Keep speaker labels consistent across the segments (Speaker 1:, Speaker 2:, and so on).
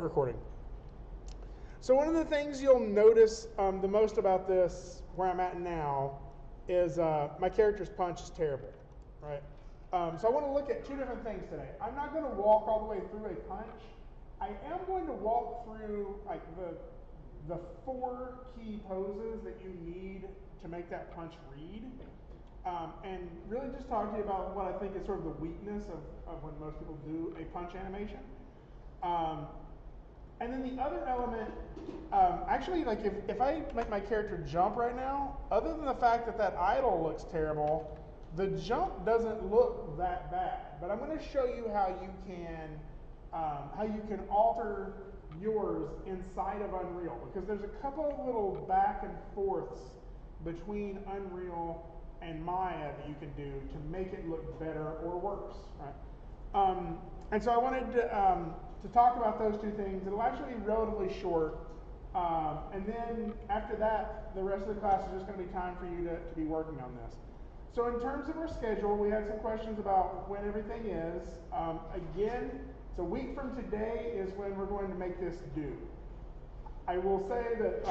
Speaker 1: recording. So one of the things you'll notice the most about this, where I'm at now, is my character's punch is terrible, right? So I want to look at two different things today. I'm not going to walk all the way through a punch. I am going to walk through like the 4 key poses that you need to make that punch read, and really just talk to you about what I think is sort of the weakness of when most people do a punch animation. And then the other element, actually, like if I make my character jump right now, other than the fact that that idle looks terrible, the jump doesn't look that bad. But I'm going to show you how you can alter yours inside of Unreal, because there's a couple of little back and forths between Unreal and Maya that you can do to make it look better or worse, right? And so I wanted to talk about those two things. It'll actually be relatively short, and then after that, the rest of the class is just going to be time for you to be working on this. So in terms of our schedule, we had some questions about when everything is. Again, it's a week from today is when we're going to make this due. I will say that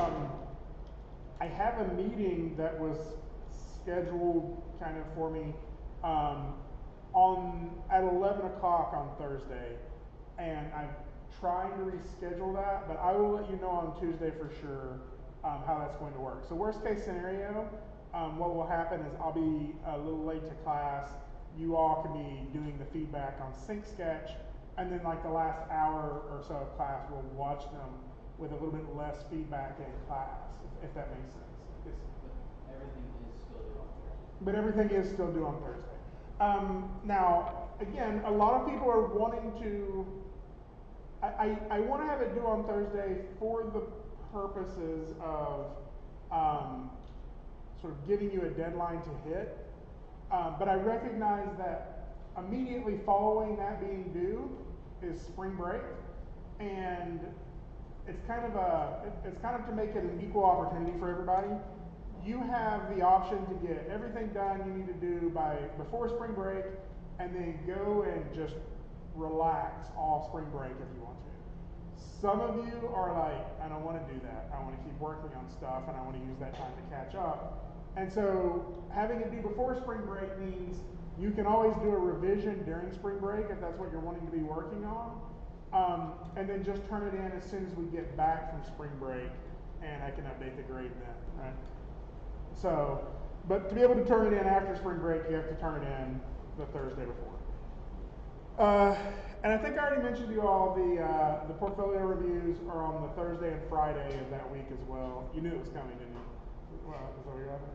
Speaker 1: I have a meeting that was scheduled kind of for me at 11 o'clock on Thursday, and I'm trying to reschedule that, but I will let you know on Tuesday for sure how that's going to work. So worst case scenario, what will happen is I'll be a little late to class. You all can be doing the feedback on Sync Sketch, and then like the last hour or so of class, we'll watch them with a little bit less feedback in class, if that makes sense. But everything is still due on Thursday. Now, again, a lot of people are wanting to, I want to have it due on Thursday for the purposes of sort of giving you a deadline to hit. But I recognize that immediately following that being due is spring break, and it's kind of to make it an equal opportunity for everybody. You have the option to get everything done you need to do before spring break, and then go and just relax all spring break if you want to. Some of you are like, I don't want to do that. I want to keep working on stuff, and I want to use that time to catch up. And so having it due before spring break means you can always do a revision during spring break if that's what you're wanting to be working on, and then just turn it in as soon as we get back from spring break, and I can update the grade then, right? So, but to be able to turn it in after spring break, you have to turn it in the Thursday before. And I think I already mentioned to you all the portfolio reviews are on the Thursday and Friday of that week as well. You knew it was coming, didn't you? Well, is that what you're having?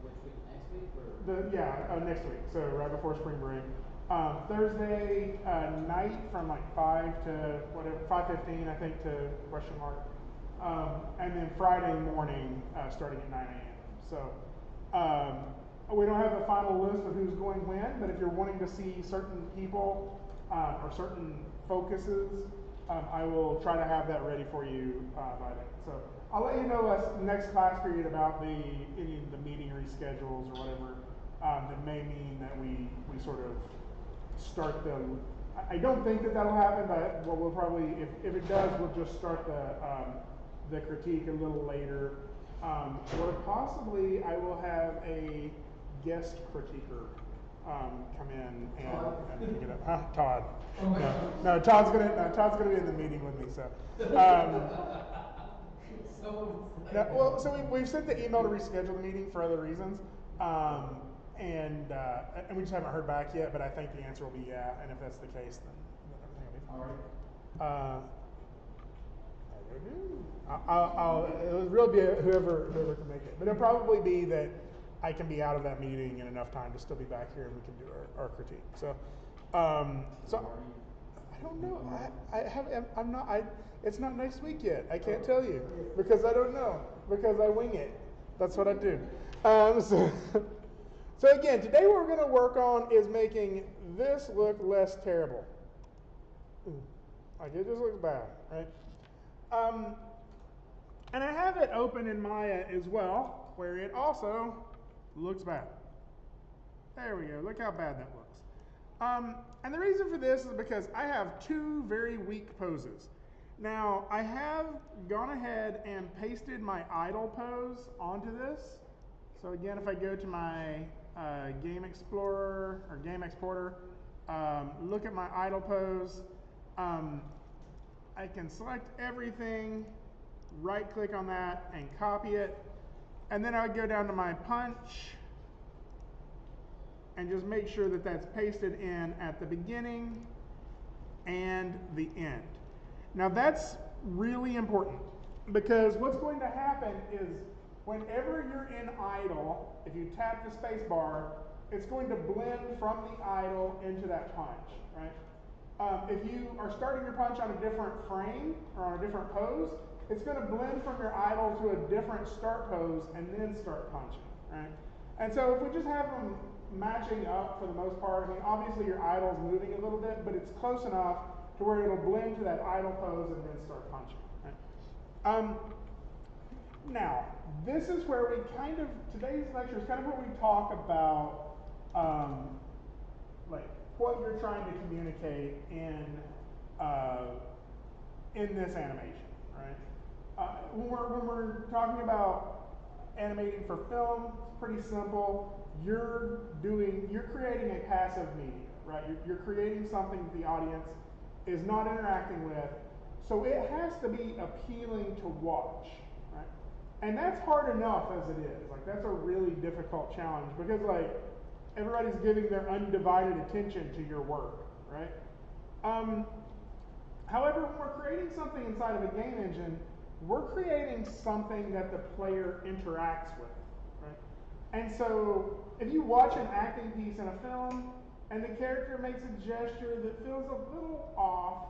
Speaker 2: Which week? Next week? Or?
Speaker 1: Next week. So right before spring break. Thursday night from like 5 to whatever, 5:15 I think to question mark. And then Friday morning starting at 9 a.m. So we don't have the final list of who's going when, but if you're wanting to see certain people or certain focuses, I will try to have that ready for you by then. So I'll let you know next class period about any of the meeting reschedules or whatever that may mean that we sort of start them. I don't think that'll happen, but what we'll probably, if it does, we'll just start the critique a little later, or possibly I will have a guest critiquer come in and pick it up. Huh? Todd. No, Todd's gonna be in the meeting with me. So we've sent the email to reschedule the meeting for other reasons, and we just haven't heard back yet. But I think the answer will be yeah, and if that's the case, then everything will be fine.
Speaker 2: All right.
Speaker 1: It'll really be whoever can make it. But it'll probably be that I can be out of that meeting in enough time to still be back here and we can do our critique. So I don't know. It's not next week yet. I can't tell you because I don't know, because I wing it. That's what I do. So again, today what we're going to work on is making this look less terrible. Like it just looks bad, right? And I have it open in Maya as well, where it also looks bad. There we go. Look how bad that looks. And the reason for this is because I have two very weak poses. Now, I have gone ahead and pasted my idle pose onto this. So again, if I go to my Game Explorer or Game Exporter, look at my idle pose, I can select everything, right click on that and copy it. And then I would go down to my punch and just make sure that that's pasted in at the beginning and the end. Now that's really important because what's going to happen is whenever you're in idle, if you tap the space bar, it's going to blend from the idle into that punch, right? If you are starting your punch on a different frame or on a different pose, it's going to blend from your idle to a different start pose and then start punching, right? And so if we just have them matching up for the most part, I mean, obviously your idle's moving a little bit, but it's close enough to where it'll blend to that idle pose and then start punching, right? Now, this is where we kind of, today's lecture is kind of where we talk about like what you're trying to communicate in this animation, right? When we're talking about animating for film, it's pretty simple. You're creating a passive media, right? You're creating something that the audience is not interacting with, so it has to be appealing to watch, right? And that's hard enough as it is. Like, that's a really difficult challenge because, like, everybody's giving their undivided attention to your work, right? However, when we're creating something inside of a game engine, we're creating something that the player interacts with, right? And so if you watch an acting piece in a film and the character makes a gesture that feels a little off,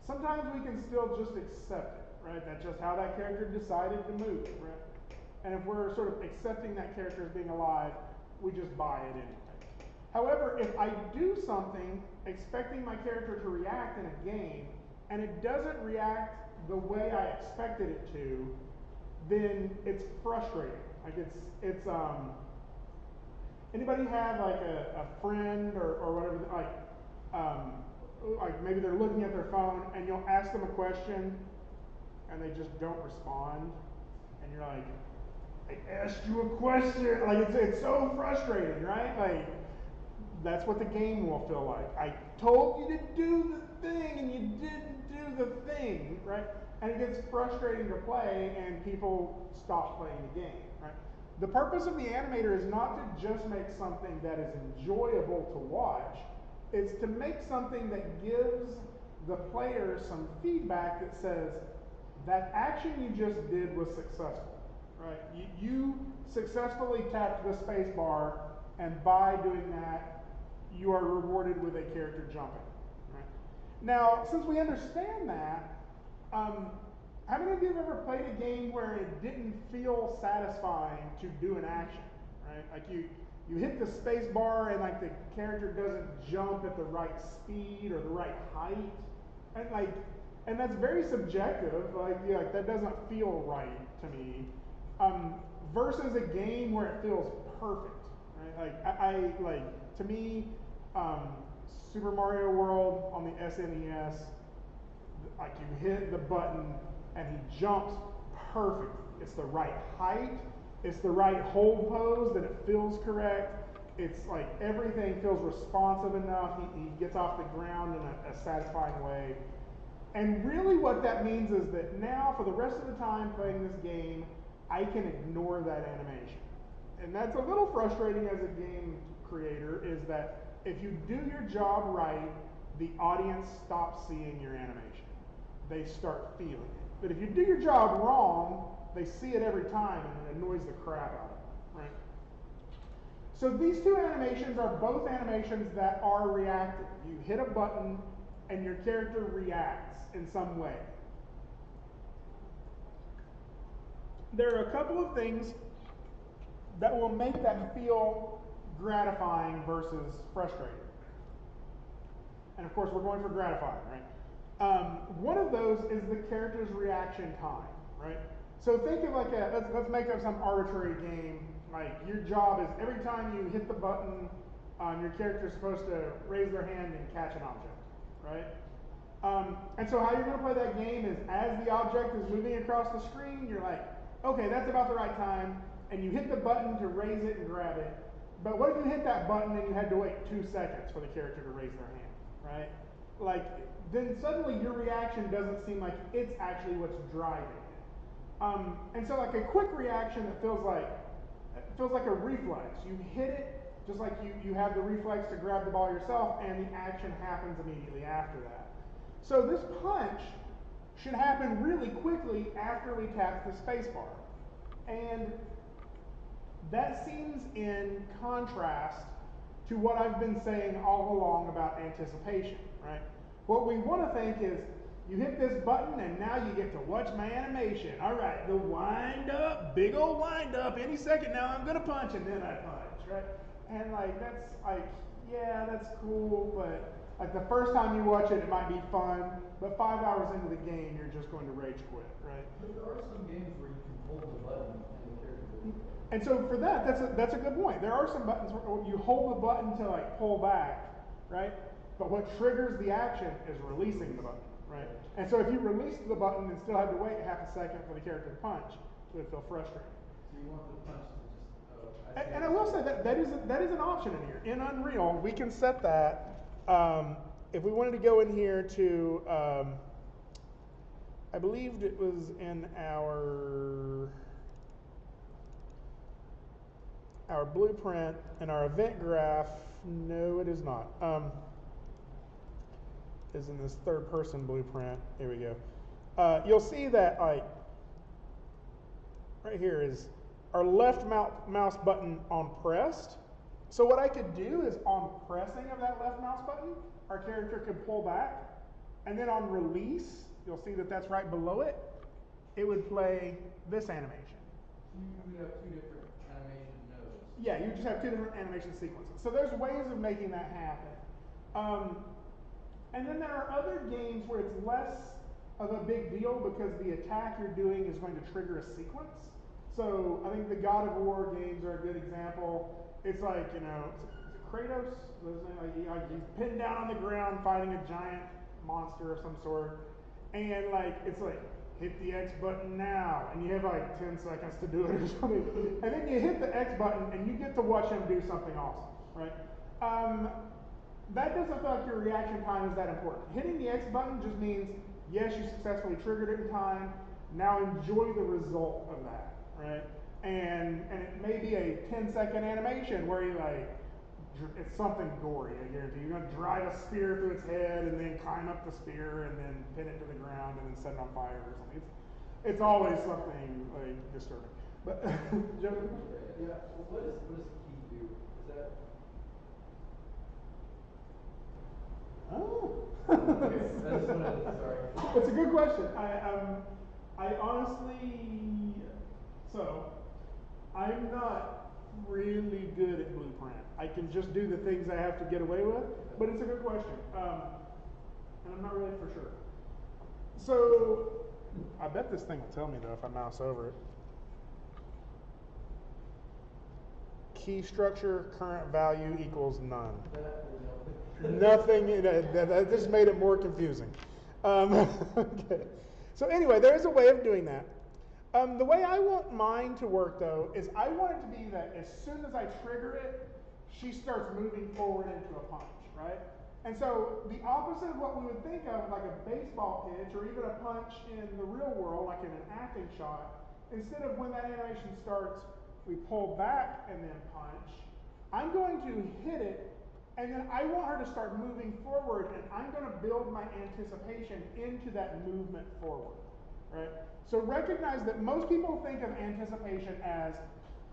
Speaker 1: sometimes we can still just accept it, right? That's just how that character decided to move, right? And if we're sort of accepting that character as being alive, we just buy it anyway. However, if I do something expecting my character to react in a game, and it doesn't react the way I expected it to, then it's frustrating. Like it's anybody have like a friend or whatever, like maybe they're looking at their phone and you'll ask them a question and they just don't respond, and you're like, I asked you a question. Like it's so frustrating, right? Like that's what the game will feel like. I told you to do the thing and you didn't do the thing, right? And it gets frustrating to play and people stop playing the game, right? The purpose of the animator is not to just make something that is enjoyable to watch. It's to make something that gives the player some feedback that says, that action you just did was successful, right? You successfully tapped the space bar, and by doing that, you are rewarded with a character jumping, right? Now, since we understand that, how many of you have ever played a game where it didn't feel satisfying to do an action, right? Like you hit the space bar and like the character doesn't jump at the right speed or the right height, and that's very subjective. Like, yeah, like that doesn't feel right to me. Versus a game where it feels perfect, right? Like to me, Super Mario World on the SNES, like you hit the button and he jumps perfectly. It's the right height, it's the right hold pose that it feels correct. It's like everything feels responsive enough. He gets off the ground in a satisfying way. And really what that means is that now for the rest of the time playing this game, I can ignore that animation. And that's a little frustrating as a game creator, is that if you do your job right, the audience stops seeing your animation. They start feeling it. But if you do your job wrong, they see it every time and it annoys the crap out of them, right? So these two animations are both animations that are reactive. You hit a button and your character reacts in some way. There are a couple of things that will make that feel gratifying versus frustrating. And of course, we're going for gratifying, right? One of those is the character's reaction time, right? So think of like let's make up some arbitrary game. Like your job is every time you hit the button Your character is supposed to raise their hand and catch an object, right? And so how you're going to play that game is as the object is moving across the screen, you're like, okay, that's about the right time, and you hit the button to raise it and grab it. But what if you hit that button and you had to wait 2 seconds for the character to raise their hand, right? Like, then suddenly your reaction doesn't seem like it's actually what's driving it. And so like a quick reaction that feels like a reflex. You hit it just like you have the reflex to grab the ball yourself, and the action happens immediately after that. So this punch should happen really quickly after we tap the space bar. And that seems in contrast to what I've been saying all along about anticipation, right? What we want to think is, you hit this button and now you get to watch my animation. All right, the wind up, big old wind up. Any second now I'm going to punch, and then I punch, right? And like, that's like, yeah, that's cool, but like the first time you watch it, it might be fun, but 5 hours into the game, you're just going to rage quit, right?
Speaker 2: But there are some games where you can hold the button and the character will.
Speaker 1: And so for that, that's a good point. There are some buttons where you hold the button to like pull back, right? But what triggers the action is releasing the button, right? And so if you released the button and still had to wait half a second for the character to punch, it would feel frustrating.
Speaker 2: So you want the punch to just,
Speaker 1: And I will say that is an option in here. In Unreal, we can set that. If we wanted to go in here to, I believed it was in our blueprint and our event graph. No, it is not. Is in this third person blueprint. Here we go. You'll see that like right here is our left mouse button on pressed. So what I could do is on pressing of that left mouse button, our character could pull back, and then on release, you'll see that that's right below it. It would play this animation.
Speaker 2: you have 2 different animation nodes.
Speaker 1: Yeah, you just have 2 different animation sequences. So there's ways of making that happen. And then there are other games where it's less of a big deal because the attack you're doing is going to trigger a sequence. So I think the God of War games are a good example. It's like, you know, Kratos, like he's pinned down on the ground fighting a giant monster of some sort. And like, it's like, hit the X button now. And you have like 10 seconds to do it or something. And then you hit the X button and you get to watch him do something awesome, right? That doesn't feel like your reaction time is that important. Hitting the X button just means, yes, you successfully triggered it in time. Now enjoy the result of that, right? And it may be a 10-second animation where you like, it's something gory, I guarantee. You're going to drive a spear through its head and then climb up the spear and then pin it to the ground and then set it on fire or something. It's always something like disturbing. But Joe?
Speaker 2: Yeah. Well, what does key do? Is that?
Speaker 1: Oh.
Speaker 2: Okay, that's what it is. Sorry.
Speaker 1: It's a good question. I honestly, so I'm not really good at Blueprint. I can just do the things I have to get away with, but it's a good question. And I'm not really for sure. So I bet this thing will tell me though if I mouse over it. Key structure, current value equals none. Nothing, that just made it more confusing. Okay. So anyway, there is a way of doing that. The way I want mine to work though is I want it to be that as soon as I trigger it, she starts moving forward into a punch, right? And so the opposite of what we would think of like a baseball pitch or even a punch in the real world, like in an acting shot, instead of when that animation starts, we pull back and then punch, I'm going to hit it and then I want her to start moving forward and I'm going to build my anticipation into that movement forward, right? So recognize that most people think of anticipation as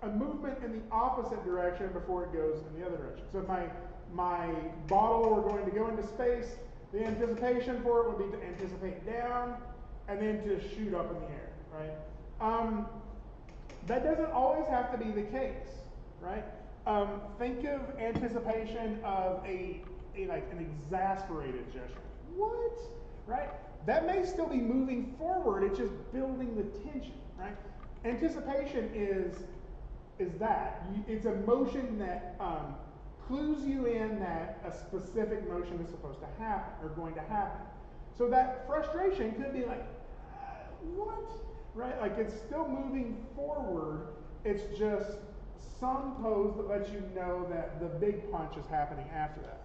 Speaker 1: a movement in the opposite direction before it goes in the other direction. So if my bottle were going to go into space, the anticipation for it would be to anticipate down and then to shoot up in the air, right? That doesn't always have to be the case, right? Think of anticipation of like an exasperated gesture. What? Right? That may still be moving forward, it's just building the tension, right? Anticipation is that. It's a motion that clues you in that a specific motion is supposed to happen or going to happen. So that frustration could be like, what? Right? Like it's still moving forward. It's just some pose that lets you know that the big punch is happening after that.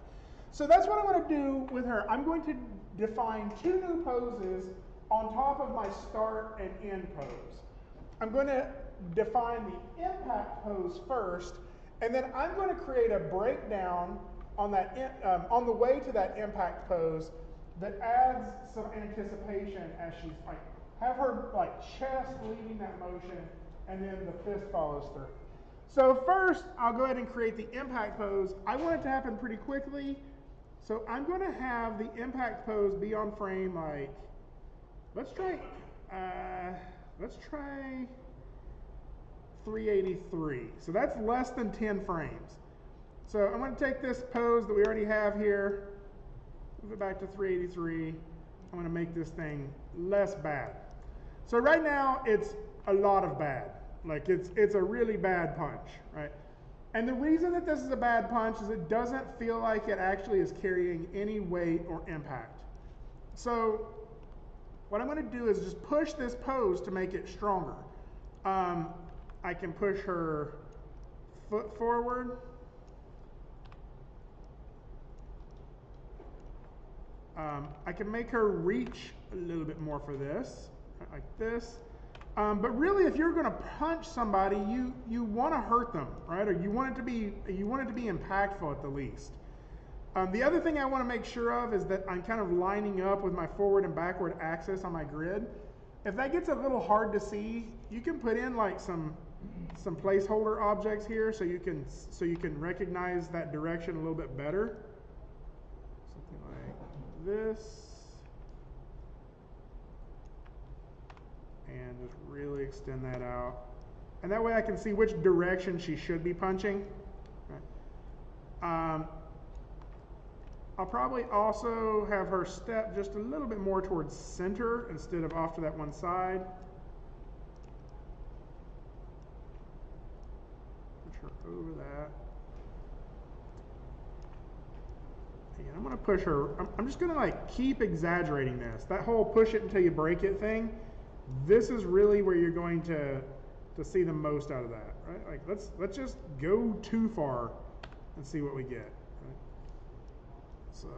Speaker 1: So that's what I'm going to do with her. I'm going to define 2 new poses on top of my start and end pose. I'm going to define the impact pose first, and then I'm going to create a breakdown on that on the way to that impact pose that adds some anticipation as she's like, have her like chest leading that motion, and then the fist follows through. So first, I'll go ahead and create the impact pose. I want it to happen pretty quickly, so I'm going to have the impact pose be on frame like, let's try 383. So that's less than 10 frames. So I'm going to take this pose that we already have here, move it back to 383. I'm going to make this thing less bad. So right now it's a lot of bad. Like it's a really bad punch, right? And the reason that this is a bad punch is it doesn't feel like it actually is carrying any weight or impact. So what I'm going to do is just push this pose to make it stronger. I can push her foot forward. I can make her reach a little bit more for this, like this. But really, if you're going to punch somebody, you want to hurt them, right? Or you want it to be impactful at the least. The other thing I want to make sure of is that I'm kind of lining up with my forward and backward axis on my grid. If that gets a little hard to see, you can put in like some placeholder objects here so you can recognize that direction a little bit better. Something like this. And just really extend that out. And that way I can see which direction she should be punching. Right. I'll probably also have her step just a little bit more towards center instead of off to that one side. Push her over that. And I'm going to push her. I'm just going to like keep exaggerating this. That whole push it until you break it thing, this is really where you're going to see the most out of that, right? Like let's just go too far and see what we get. So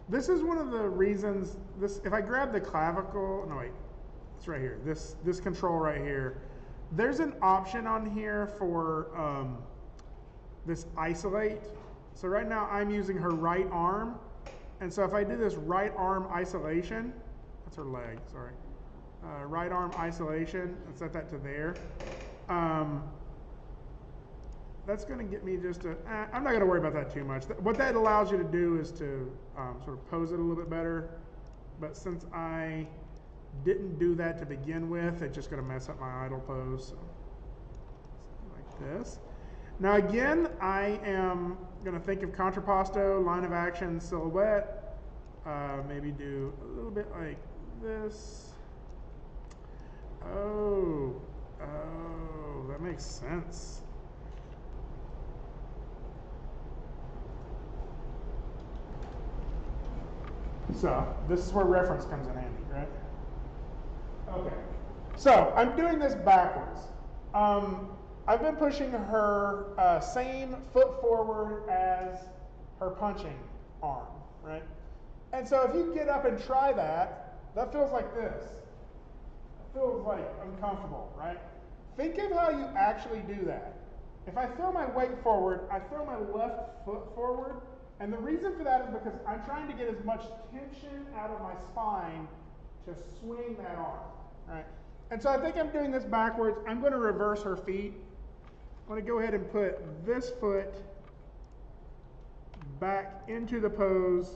Speaker 1: this is one of the reasons, if I grab the clavicle, no wait, it's right here, this control right here, there's an option on here for this isolate. So right now I'm using her right arm, and so if I do this right arm isolation, that's her leg, sorry, right arm isolation, and set that to there. That's going to get me just a, I'm not going to worry about that too much. What that allows you to do is to sort of pose it a little bit better. But since I didn't do that to begin with, it's just going to mess up my idle pose. So, like this. Now again, I am going to think of contrapposto, line of action, silhouette. Maybe do a little bit like this. Oh, that makes sense. So this is where reference comes in handy, right? Okay. So I'm doing this backwards. I've been pushing her same foot forward as her punching arm, right? And so if you get up and try that, that feels like this. It feels like uncomfortable, right? Think of how you actually do that. If I throw my weight forward, I throw my left foot forward. And the reason for that is because I'm trying to get as much tension out of my spine to swing that arm, right? And so I think I'm doing this backwards. I'm going to reverse her feet. I'm going to go ahead and put this foot back into the pose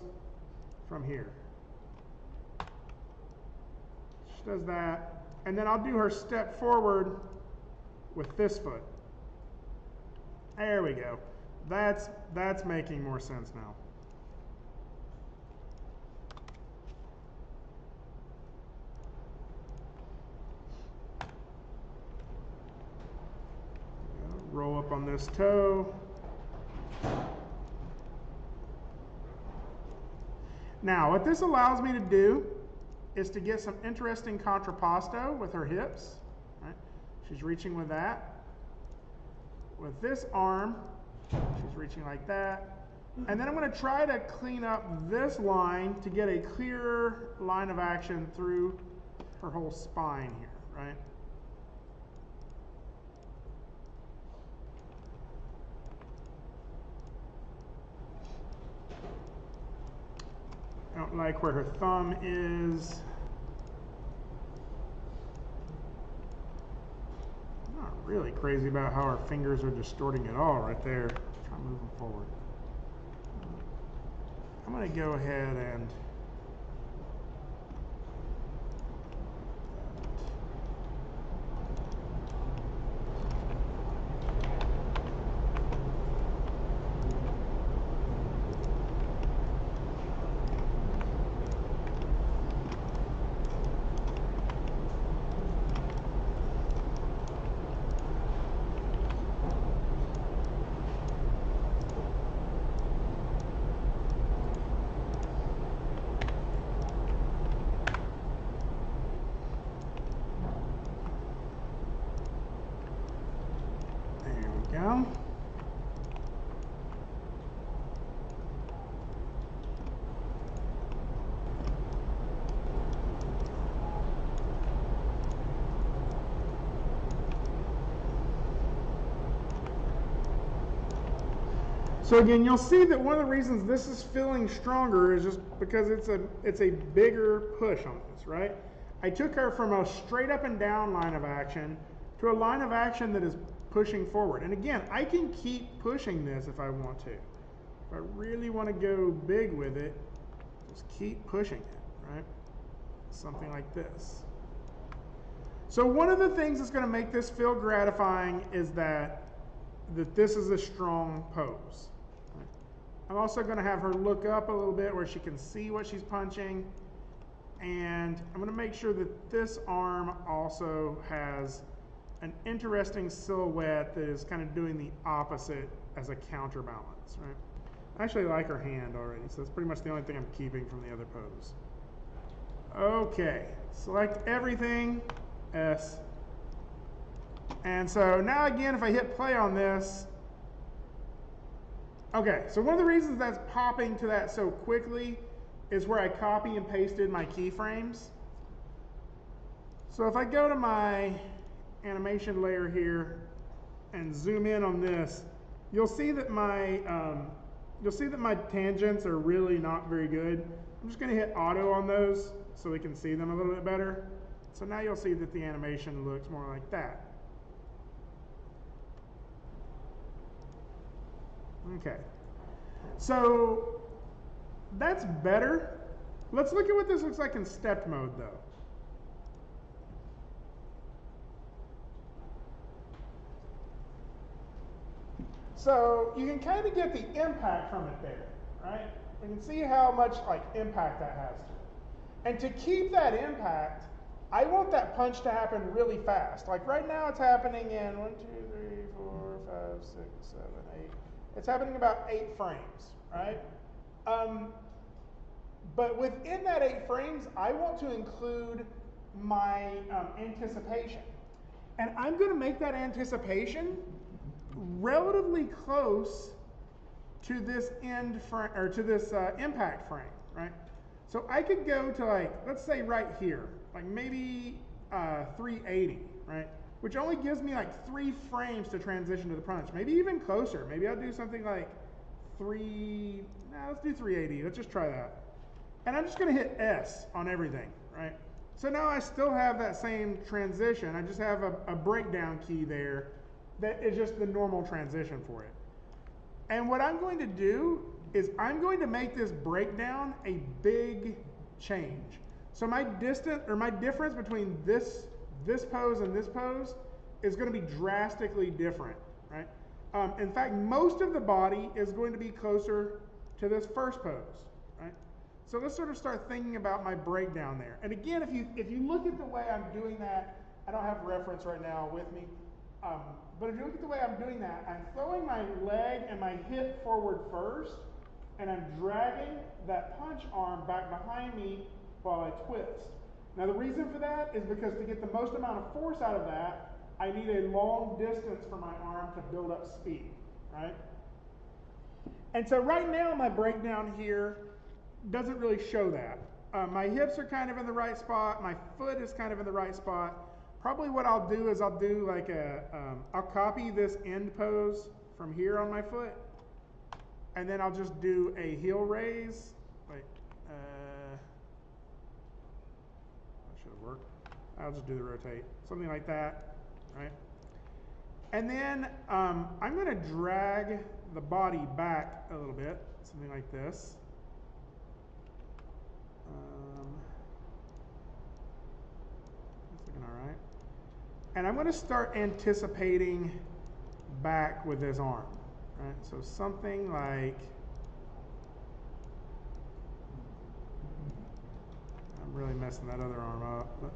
Speaker 1: from here. She does that. And then I'll do her step forward with this foot. There we go. That's making more sense now. Roll up up on this toe. Now, what this allows me to do is to get some interesting contrapposto with her hips. Right? She's reaching with that. With this arm, she's reaching like that. And then I'm going to try to clean up this line to get a clearer line of action through her whole spine here, right? I don't like where her thumb is. I'm not really crazy about how her fingers are distorting at all right there. Try moving forward. I'm going to go ahead and go. So again, you'll see that one of the reasons this is feeling stronger is just because it's a bigger push on this, right? I took her from a straight up and down line of action to a line of action that is pushing forward. And again, I can keep pushing this if I want to. If I really want to go big with it, just keep pushing it, right? Something like this. So one of the things that's going to make this feel gratifying is that this is a strong pose. Right? I'm also going to have her look up a little bit where she can see what she's punching. And I'm going to make sure that this arm also has an interesting silhouette that is kind of doing the opposite as a counterbalance, right? I actually like her hand already, so that's pretty much the only thing I'm keeping from the other pose. Okay, select everything, S. And so now again, if I hit play on this, okay, so one of the reasons that's popping to that so quickly is where I copy and pasted my keyframes. So if I go to my animation layer here and zoom in on this, you'll see that my tangents are really not very good. I'm just going to hit auto on those so we can see them a little bit better. So now you'll see that the animation looks more like that. Okay, so that's better. Let's look at what this looks like in stepped mode though. So you can kind of get the impact from it there, right? You can see how much like impact that has to it. And to keep that impact, I want that punch to happen really fast. Like right now it's happening in 1, 2, 3, 4, 5, 6, 7, 8. It's happening about 8 frames, right? But within that 8 frames, I want to include my anticipation. And I'm going to make that anticipation relatively close to this end frame, or to this impact frame, right? So I could go to like, let's say right here, like maybe 380, right? Which only gives me like 3 frames to transition to the punch. Maybe even closer. Maybe I'll do something like let's do 380. Let's just try that. And I'm just going to hit S on everything, right? So now I still have that same transition. I just have a breakdown key there that is just the normal transition for it. And what I'm going to do is I'm going to make this breakdown a big change. So my difference between this pose and this pose is going to be drastically different, right? In fact, most of the body is going to be closer to this first pose, right? So let's sort of start thinking about my breakdown there. And again, if you look at the way I'm doing that, I don't have reference right now with me. But if you look at the way I'm doing that, I'm throwing my leg and my hip forward first, and I'm dragging that punch arm back behind me while I twist. Now the reason for that is because to get the most amount of force out of that, I need a long distance for my arm to build up speed, right? And so right now my breakdown here doesn't really show that. My hips are kind of in the right spot, my foot is kind of in the right spot. Probably what I'll do is I'll do like I'll copy this end pose from here on my foot, and then I'll just do a heel raise. Wait, that should have worked. I'll just do the rotate, something like that, right? And then I'm going to drag the body back a little bit, something like this. That's looking all right. And I'm going to start anticipating back with this arm, right? So something like, I'm really messing that other arm up. But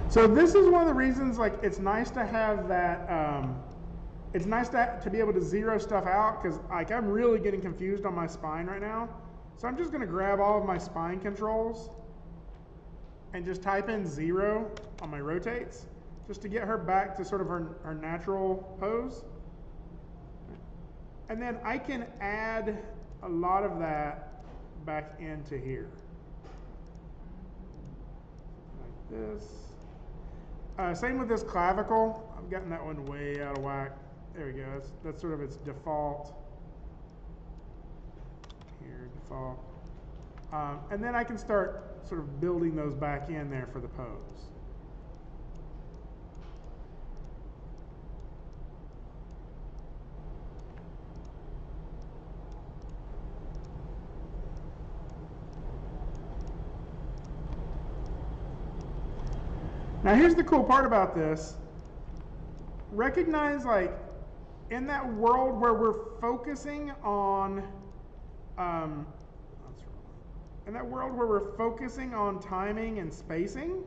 Speaker 1: so this is one of the reasons, like, it's nice to have that. It's nice to be able to zero stuff out, because like I'm really getting confused on my spine right now. So I'm just going to grab all of my spine controls and just type in 0 on my rotates, just to get her back to sort of her natural pose. And then I can add a lot of that back into here. Like this. Same with this clavicle. I've gotten that one way out of whack. There we go. That's sort of its default. Here, default. And then I can start sort of building those back in there for the pose. Now here's the cool part about this. Recognize, like, in that world where we're focusing on, timing and spacing,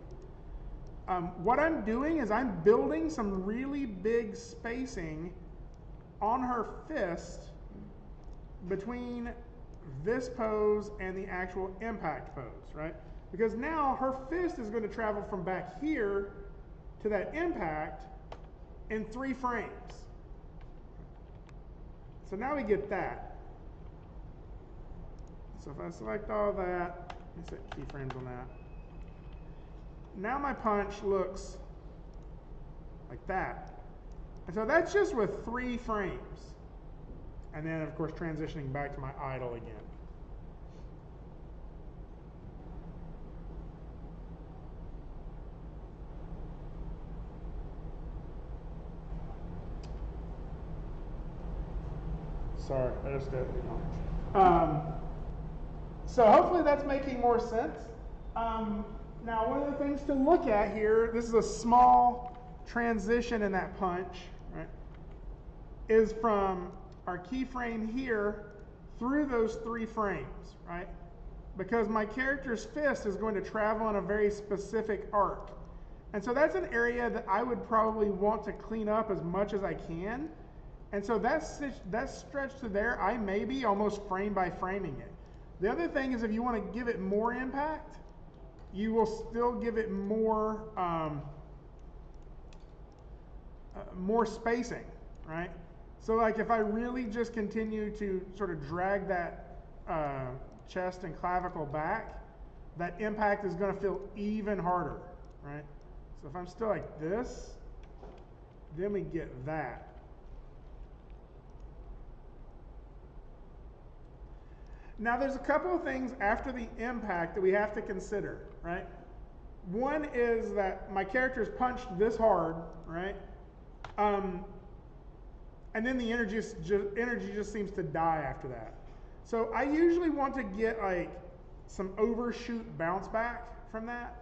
Speaker 1: what I'm doing is I'm building some really big spacing on her fist between this pose and the actual impact pose, right? Because now her fist is going to travel from back here to that impact in 3 frames. So now we get that. So if I select all that, let me set keyframes on that. Now my punch looks like that. And so that's just with 3 frames. And then, of course, transitioning back to my idle again. Sorry, I just did, so hopefully that's making more sense. Now, one of the things to look at here, this is a small transition in that punch, right, is from our keyframe here through those 3 frames, right? Because my character's fist is going to travel in a very specific arc. And so that's an area that I would probably want to clean up as much as I can. And so that stretch to there, I may be almost frame by framing it. The other thing is, if you want to give it more impact, you will still give it more more spacing, right? So like if I really just continue to sort of drag that chest and clavicle back, that impact is going to feel even harder, right? So if I'm still like this, then we get that. Now there's a couple of things after the impact that we have to consider, right? One is that my character's punched this hard, right? And then the energy just seems to die after that. So I usually want to get like some overshoot bounce back from that.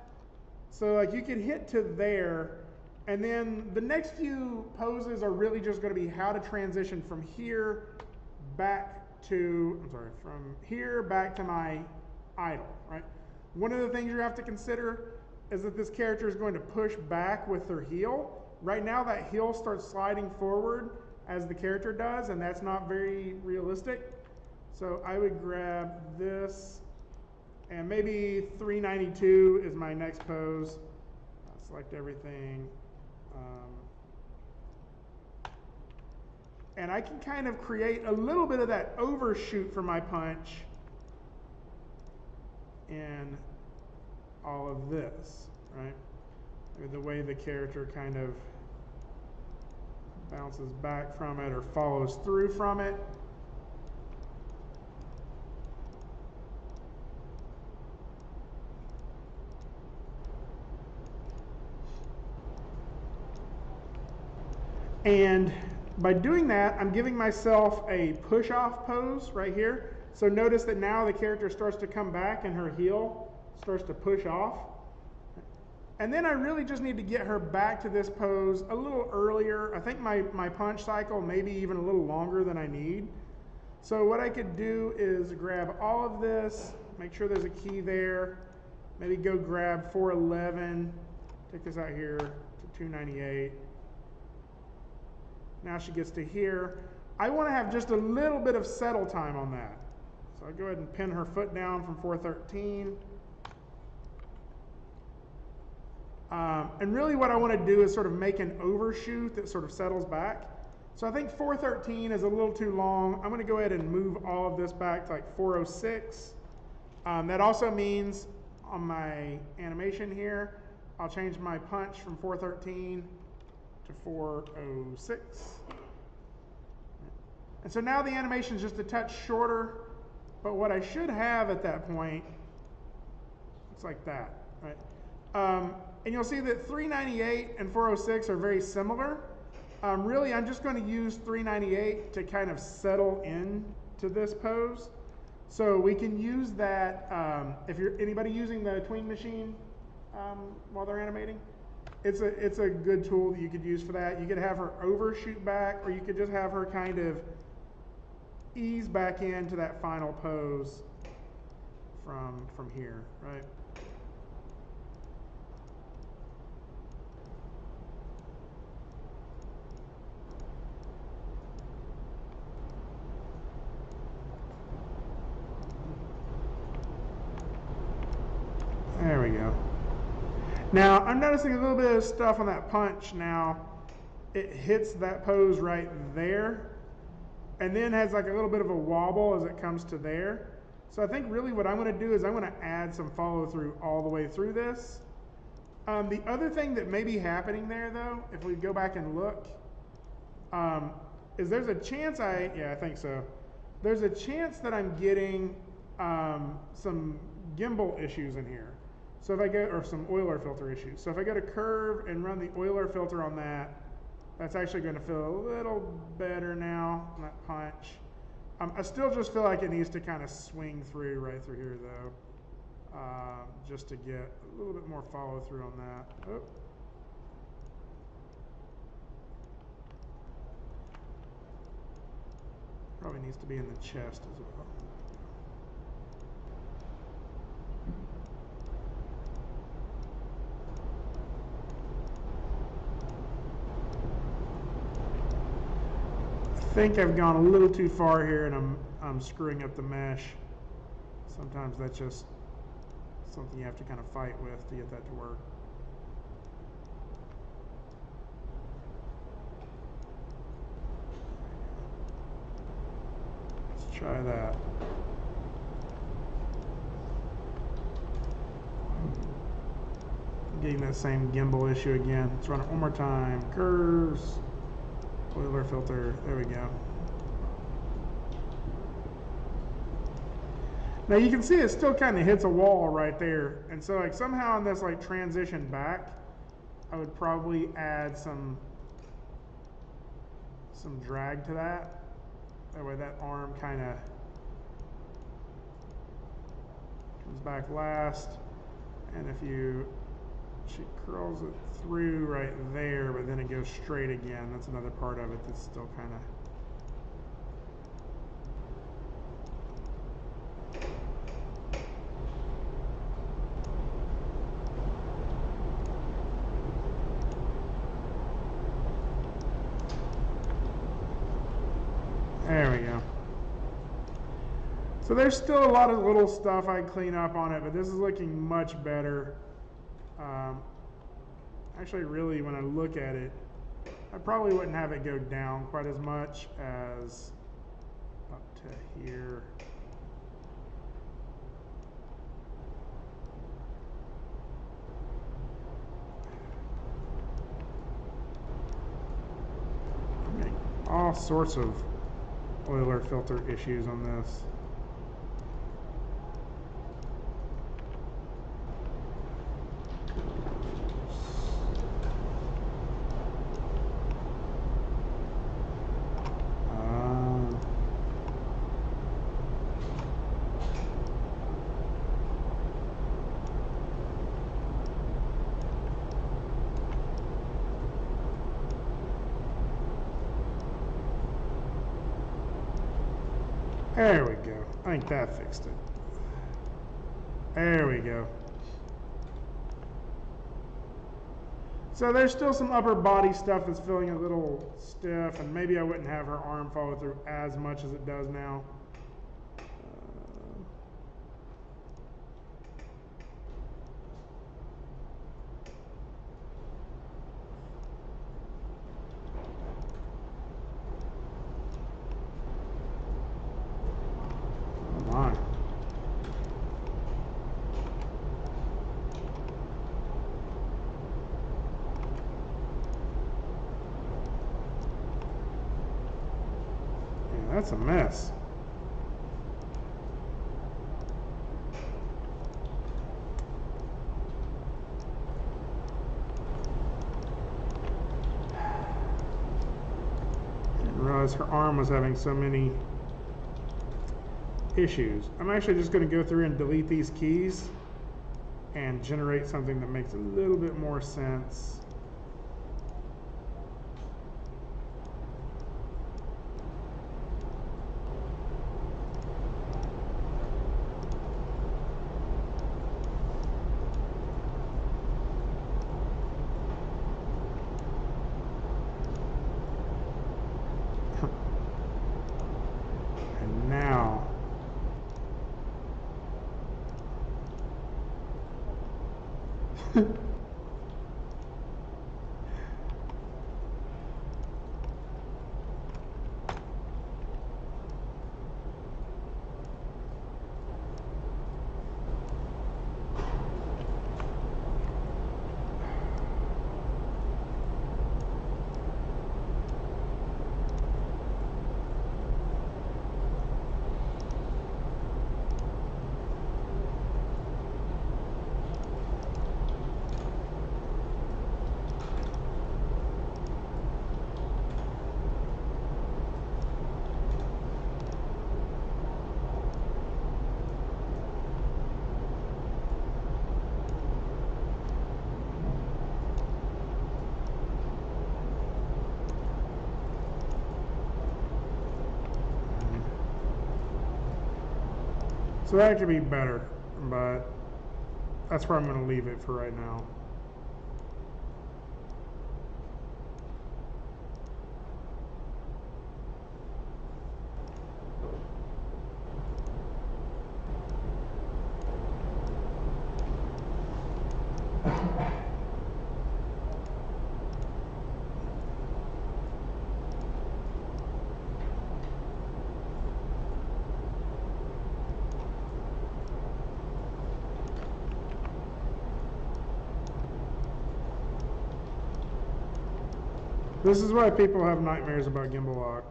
Speaker 1: So like you can hit to there, and then the next few poses are really just going to be how to transition from here back to, from here back to my idle, right? One of the things you have to consider is that this character is going to push back with their heel. Right now that heel starts sliding forward as the character does, and that's not very realistic. So I would grab this, and maybe 392 is my next pose. I'll select everything. And I can kind of create a little bit of that overshoot for my punch in all of this, right? The way the character kind of bounces back from it or follows through from it. And by doing that, I'm giving myself a push-off pose right here. So notice that now the character starts to come back and her heel starts to push off. And then I really just need to get her back to this pose a little earlier. I think my punch cycle may be even a little longer than I need. So what I could do is grab all of this, make sure there's a key there, maybe go grab 411, take this out here to 298. Now she gets to here. I want to have just a little bit of settle time on that. So I'll go ahead and pin her foot down from 413. And really what I want to do is sort of make an overshoot that sort of settles back. So I think 413 is a little too long. I'm going to go ahead and move all of this back to like 406. That also means on my animation here, I'll change my punch from 413 to 406. And so now the animation is just a touch shorter, but what I should have at that point, it's like that, right? And you'll see that 398 and 406 are very similar. Really, I'm just going to use 398 to kind of settle in to this pose. So we can use that, if you're anybody using the tween machine while they're animating, it's a good tool that you could use for that. You could have her overshoot back, or you could just have her kind of ease back into that final pose from here, right? There we go. Now, I'm noticing a little bit of stuff on that punch now. It hits that pose right there, and then has like a little bit of a wobble as it comes to there. So I think really what I'm going to do is I'm going to add some follow through all the way through this. The other thing that may be happening there, though, if we go back and look, is there's a chance I think so. There's a chance that I'm getting some gimbal issues in here. So if I go, or some Euler filter issues. So if I go to curve and run the Euler filter on that, that's actually going to feel a little better now on that punch. I still just feel like it needs to kind of swing through right through here though, just to get a little bit more follow through on that. Oh. Probably needs to be in the chest as well. I think I've gone a little too far here, and I'm screwing up the mesh. Sometimes that's just something you have to kind of fight with to get that to work. Let's try that. Getting that same gimbal issue again. Let's run it one more time. Curves. Euler filter, there we go. Now you can see it still kind of hits a wall right there. And so like somehow in this like transition back, I would probably add some drag to that. That way that arm kind of comes back last. And she curls it through right there, but then it goes straight again. That's another part of it that's still kind of There we go. So there's still a lot of little stuff I'd clean up on it, but this is looking much better. Actually, really, when I look at it, I probably wouldn't have it go down quite as much as up to here. I'm getting all sorts of oiler filter issues on this. There we go. I think that fixed it. There we go. So there's still some upper body stuff that's feeling a little stiff, and maybe I wouldn't have her arm follow through as much as it does now. That's a mess. Didn't realize her arm was having so many issues. I'm actually just going to go through and delete these keys and generate something that makes a little bit more sense. So that could be better, but that's where I'm going to leave it for right now. This is why people have nightmares about gimbal lock.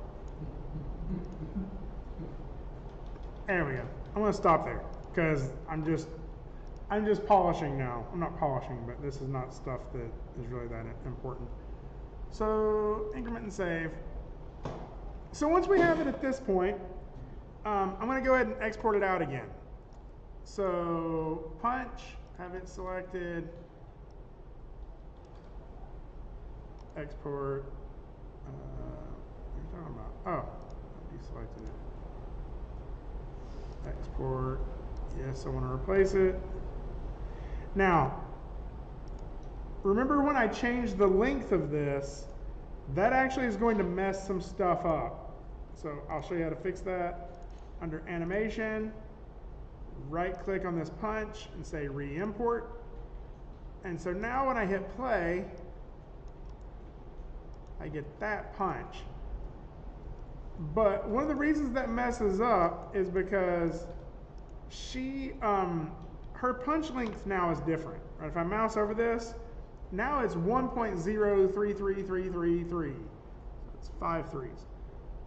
Speaker 1: There we go. I'm going to stop there because I'm just polishing now. I'm not polishing, but this is not stuff that is really that important. So increment and save. So once we have it at this point, I'm going to go ahead and export it out again. So punch, have it selected. Export. What are you talking about? Oh, I deselected it. Export. Yes, I want to replace it. Now, remember when I changed the length of this, that actually is going to mess some stuff up. So I'll show you how to fix that. Under animation, right click on this punch and say re-import. And so now when I hit play, I get that punch. But one of the reasons that messes up is because her punch length now is different. Right? If I mouse over this, now it's 1.033333. It's 5 threes.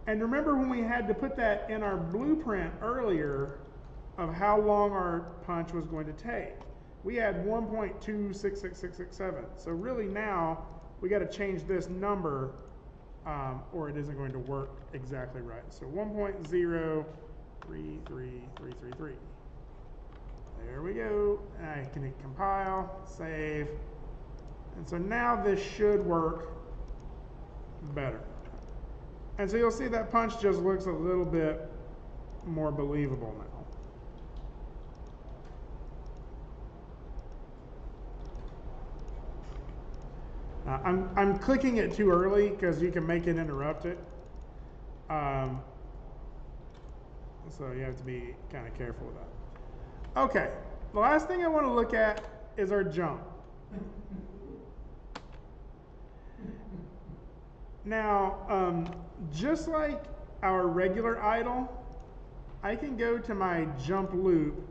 Speaker 1: And remember when we had to put that in our blueprint earlier of how long our punch was going to take? We had 1.266667. So really now we got to change this number or it isn't going to work exactly right. So 1.033333. There we go. I can hit compile, save. And so now this should work better. And so you'll see that punch just looks a little bit more believable now. I'm clicking it too early because you can make it interrupt it. So you have to be kind of careful with that. Okay, the last thing I want to look at is our jump. Now, just like our regular idle, I can go to my jump loop.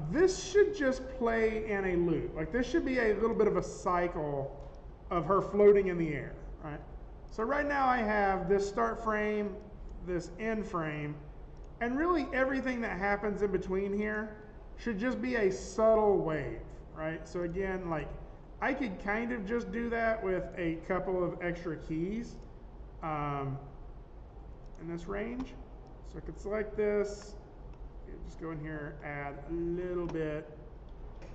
Speaker 1: This should just play in a loop. Like this should be a little bit of a cycle of her floating in the air, right? So right now I have this start frame, this end frame, and really everything that happens in between here should just be a subtle wave, right? So again, like I could kind of just do that with a couple of extra keys in this range. So I could select this, just go in here, add a little bit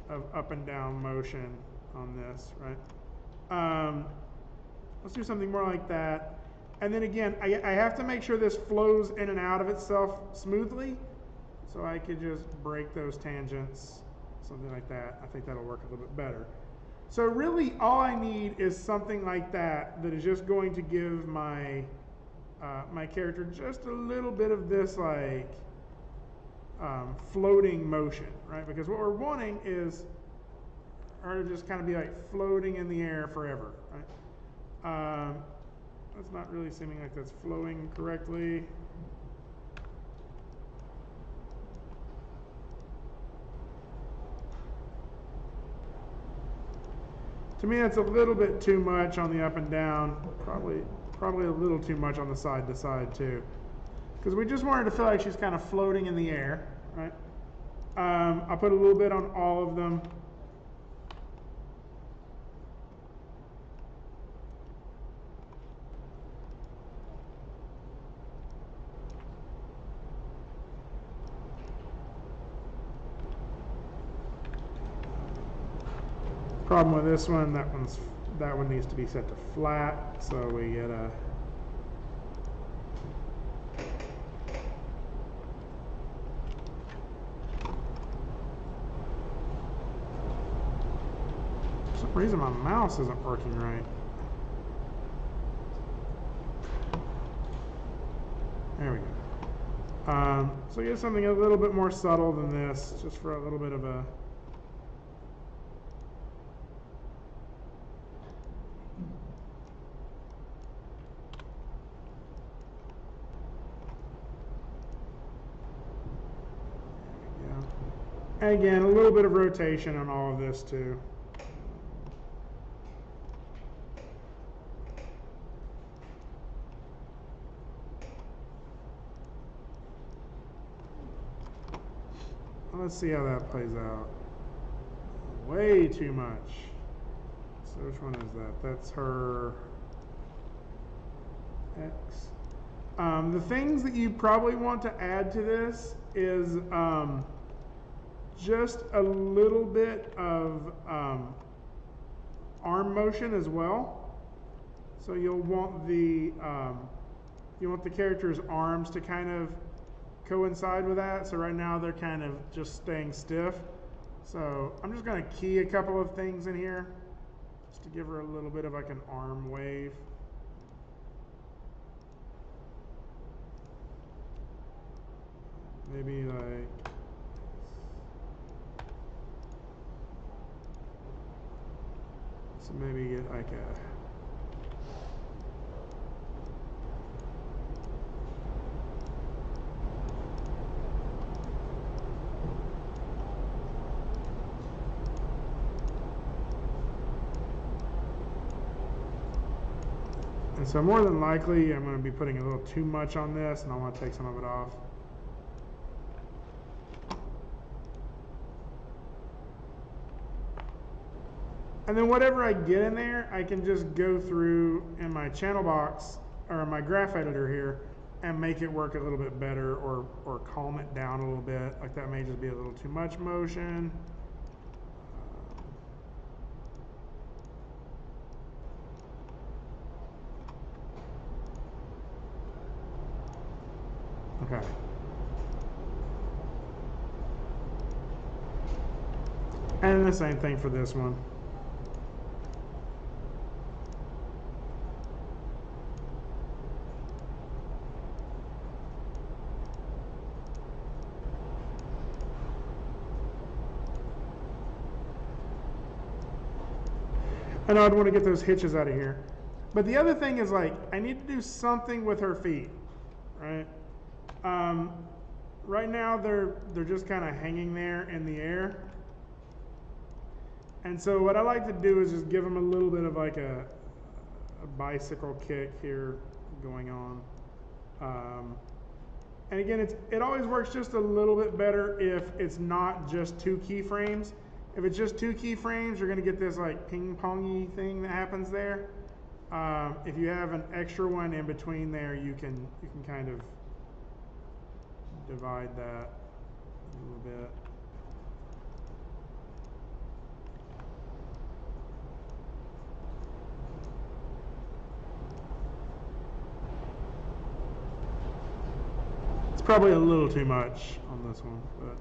Speaker 1: of up and down motion on this, right? Let's do something more like that. And then again, I have to make sure this flows in and out of itself smoothly. So I could just break those tangents, something like that. I think that'll work a little bit better. So really all I need is something like that that is just going to give my my character just a little bit of this like floating motion, right? Because what we're wanting is her to just kind of be like floating in the air forever, right? That's not really seeming like that's flowing correctly. To me, that's a little bit too much on the up and down. Probably a little too much on the side to side too. Because we just want her to feel like she's kind of floating in the air, right? I'll put a little bit on all of them. Problem with this one, that one needs to be set to flat, so we get a for some reason my mouse isn't working right. There we go. So get something a little bit more subtle than this, just for a little bit of a again, a little bit of rotation on all of this too. Let's see how that plays out. Way too much. So which one is that? That's her X. The things that you probably want to add to this is just a little bit of arm motion as well. So you'll want the character's arms to kind of coincide with that. So right now they're kind of just staying stiff. So I'm just going to key a couple of things in here just to give her a little bit of like an arm wave.
Speaker 3: maybe like, so maybe get like a, and so more than likely I'm going to be putting a little too much on this, and I want to take some of it off. And then whatever I get in there, I can just go through in my channel box or my graph editor here and make it work a little bit better, or calm it down a little bit. Like that may just be a little too much motion. Okay. And the same thing for this one. I know I'd want to get those hitches out of here. But the other thing is, like, I need to do something with her feet, right? Right now they're just kind of hanging there in the air. And so what I like to do is just give them a little bit of like a bicycle kick here going on. And again, it always works just a little bit better if it's not just 2 keyframes. If it's just 2 keyframes, you're going to get this like ping-pongy thing that happens there. If you have an extra one in between there, you can kind of divide that a little bit. It's probably a little too much on this one, but.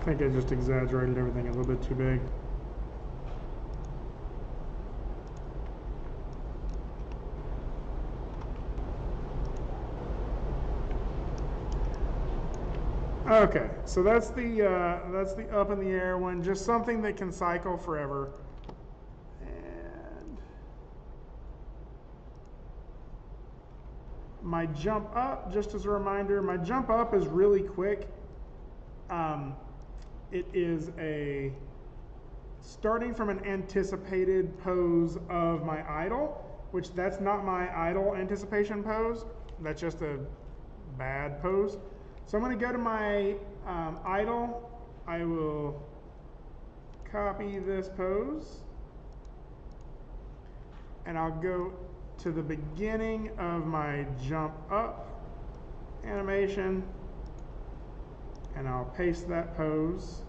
Speaker 3: I think I just exaggerated everything a little bit too big. Okay, so that's the up in the air one, just something that can cycle forever. And my jump up, just as a reminder, my jump up is really quick. It is starting from an anticipated pose of my idle, which that's not my idle anticipation pose. That's just a bad pose. So I'm going to go to my idle. I will copy this pose, and I'll go to the beginning of my jump up animation, and I'll paste that pose.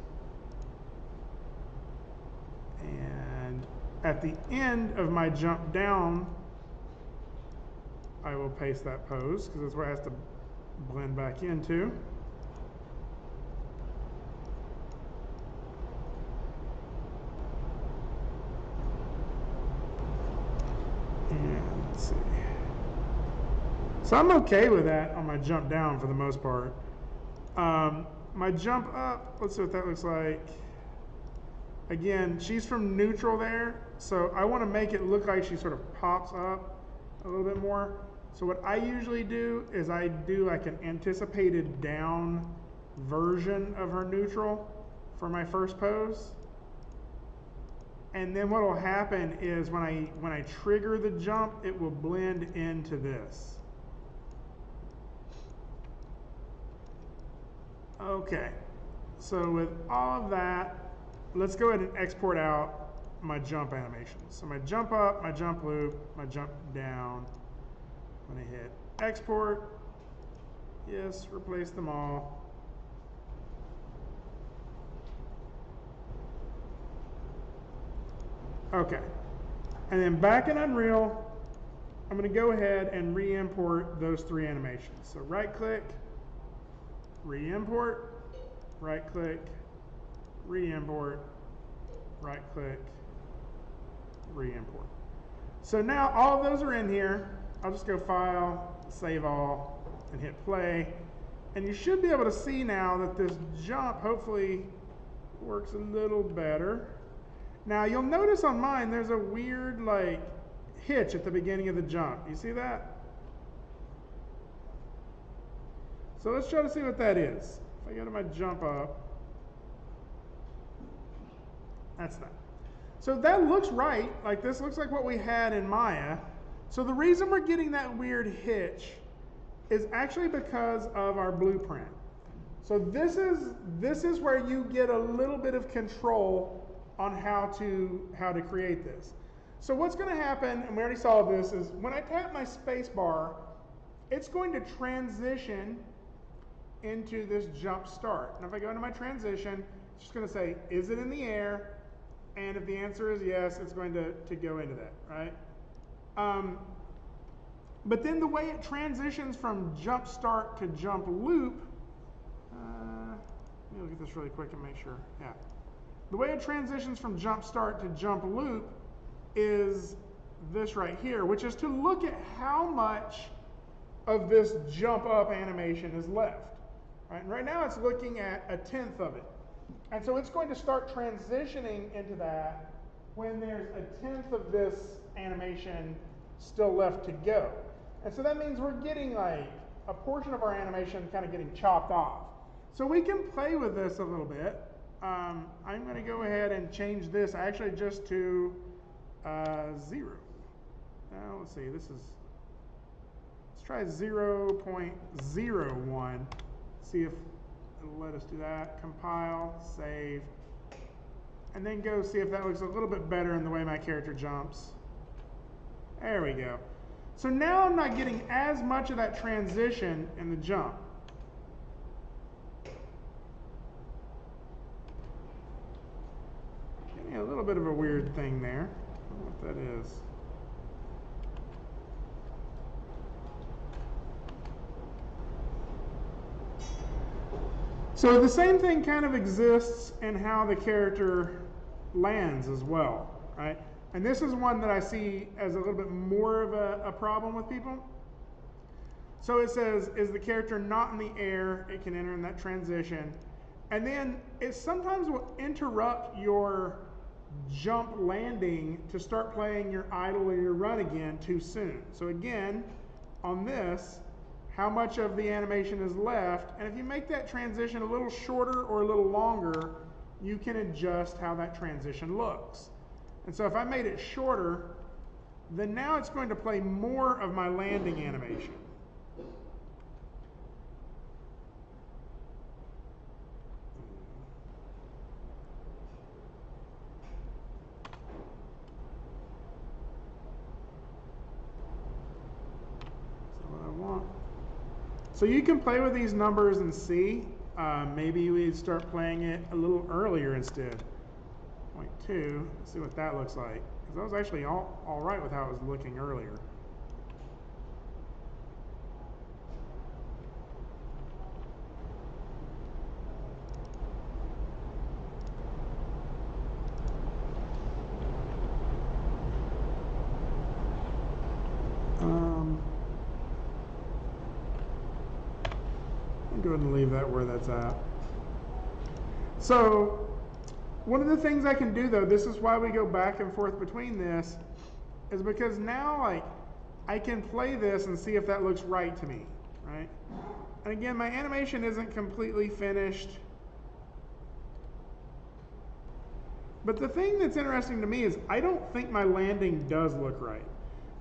Speaker 3: And at the end of my jump down, I will paste that pose, because that's where it has to blend back into. And let's see. So I'm okay with that on my jump down for the most part. My jump up, let's see what that looks like. Again, she's from neutral there, so I want to make it look like she sort of pops up a little bit more. So what I usually do is I do like an anticipated down version of her neutral for my first pose. And then what will happen is when I trigger the jump, it will blend into this. Okay, so with all of that, let's go ahead and export out my jump animations. So my jump up, my jump loop, my jump down. I'm going to hit export. Yes, replace them all. Okay, and then back in Unreal, I'm going to go ahead and re-import those 3 animations. So right-click, re-import, right-click, re-import, right-click, re-import. So now all of those are in here. I'll just go File, Save All, and hit Play. And you should be able to see now that this jump hopefully works a little better. Now you'll notice on mine there's a weird like hitch at the beginning of the jump. You see that? So let's try to see what that is. If I go to my jump up, that's that. So that looks right. Like this looks like what we had in Maya. So the reason we're getting that weird hitch is actually because of our blueprint. So this is where you get a little bit of control on how to create this. So what's going to happen, and we already saw this, is when I tap my space bar, it's going to transition into this jump start. And if I go into my transition, it's just going to say, is it in the air? And if the answer is yes, it's going to go into that, right? But then the way it transitions from jump start to jump loop, let me look at this really quick and make sure, yeah. The way it transitions from jump start to jump loop is this right here, which is to look at how much of this jump up animation is left. Right? And right now it's looking at 1/10 of it. And so it's going to start transitioning into that when there's 1/10 of this animation still left to go. And so that means we're getting like a portion of our animation kind of getting chopped off. So we can play with this a little bit. I'm going to go ahead and change this actually just to 0. Now let's see, let's try 0.01. See if it'll let us do that. Compile, save, and then go see if that looks a little bit better in the way my character jumps. There we go. So now I'm not getting as much of that transition in the jump. Getting a little bit of a weird thing there. I don't know what that is. So the same thing kind of exists in how the character lands as well, right? And this is one that I see as a little bit more of a problem with people. So it says, is the character not in the air? It can enter in that transition. And then it sometimes will interrupt your jump landing to start playing your idle or your run again too soon. So again, on this, how much of the animation is left, and if you make that transition a little shorter or a little longer, you can adjust how that transition looks. And so if I made it shorter, then now it's going to play more of my landing animation. So you can play with these numbers and see. Maybe we start playing it a little earlier instead. 0.2, let's see what that looks like. Because that was actually all right with how it was looking earlier. Go ahead and leave that where that's at. So one of the things I can do though, this is why we go back and forth between this, is because now like I can play this and see if that looks right to me, right? And again, my animation isn't completely finished. But the thing that's interesting to me is I don't think my landing does look right.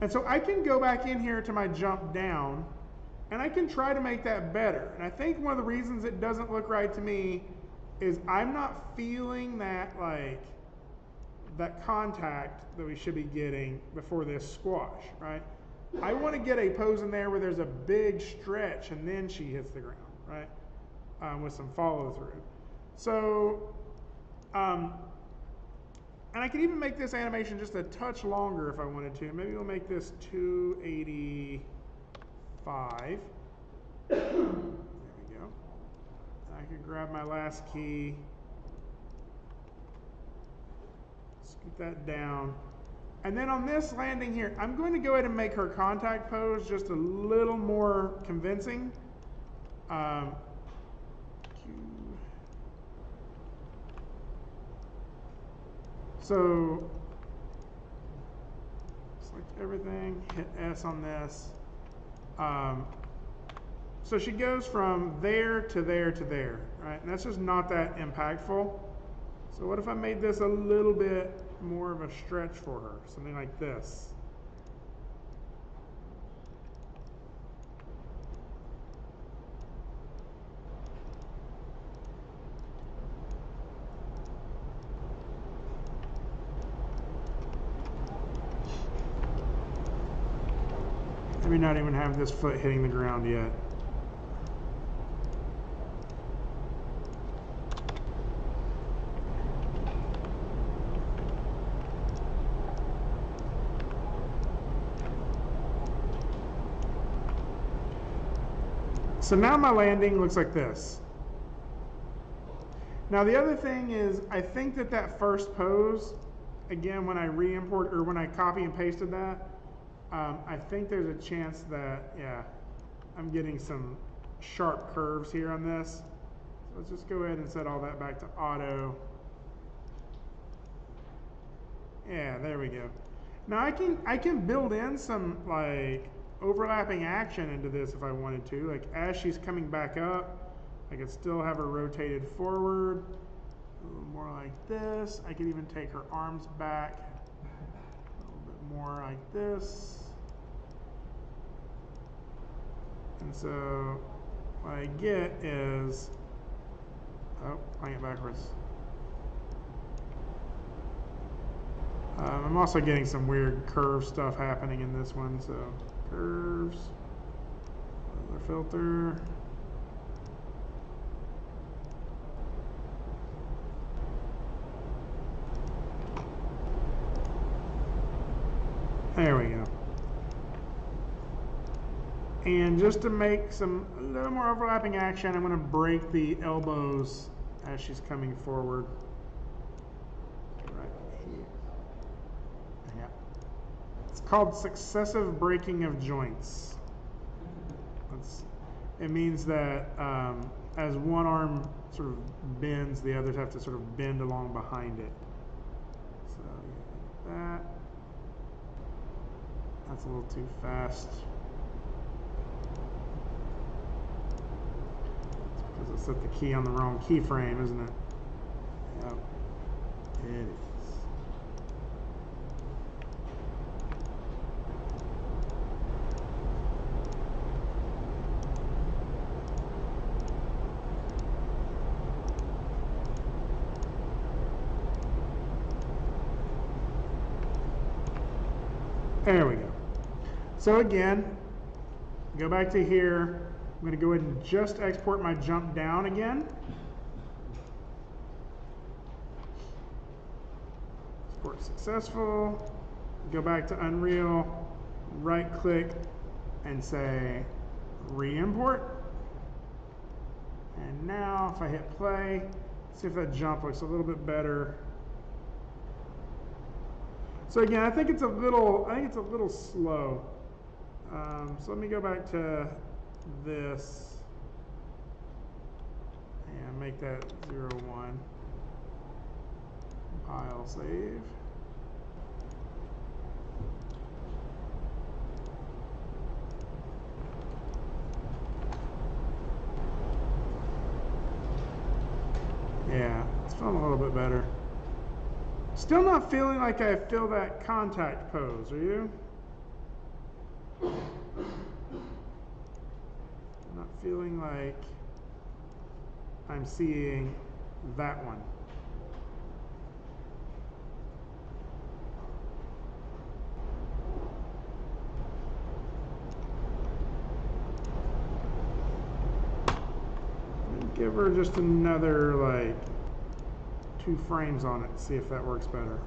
Speaker 3: And so I can go back in here to my jump down and I can try to make that better. And I think one of the reasons it doesn't look right to me is I'm not feeling that like that contact that we should be getting before this squash, right? I want to get a pose in there where there's a big stretch and then she hits the ground, right? With some follow through. So, and I could even make this animation just a touch longer if I wanted to. Maybe we'll make this 285. There we go. I can grab my last key, scoot that down. And then on this landing here, I'm going to go ahead and make her contact pose just a little more convincing. So, select everything, hit S on this. So she goes from there to there to there, right? And that's just not that impactful. So what if I made this a little bit more of a stretch for her? Something like this. Maybe not even have this foot hitting the ground yet. So now my landing looks like this. Now the other thing is, I think that that first pose, again, when I re-import or when I copy and pasted that, I think there's a chance that, yeah, I'm getting some sharp curves here on this. So let's just go ahead and set all that back to auto. Yeah, there we go. Now I can build in some like overlapping action into this if I wanted to. Like as she's coming back up, I could still have her rotated forward. A little more like this. I could even take her arms back a little bit more like this. And so what I get is, oh, playing it backwards. I'm also getting some weird curve stuff happening in this one, so curves, another filter. There we go. And just to make a little more overlapping action, I'm going to break the elbows as she's coming forward. Right here. Yeah. It's called successive breaking of joints. It means that as one arm sort of bends, the others have to sort of bend along behind it. So like that. That's a little too fast. Because it set the key on the wrong keyframe, isn't it? Yep, it is. There we go. So again, go back to here. I'm going to go ahead and just export my jump down again. Export successful. Go back to Unreal, right click, and say re-import. And now if I hit play, see if that jump looks a little bit better. So again, I think it's a little slow. So let me go back to this And make that 0, 1. Compile, save. Yeah, it's feeling a little bit better. Still not feeling like I feel that contact pose, are you? Not feeling like I'm seeing that one. Give her just another like 2 frames on it, see if that works better.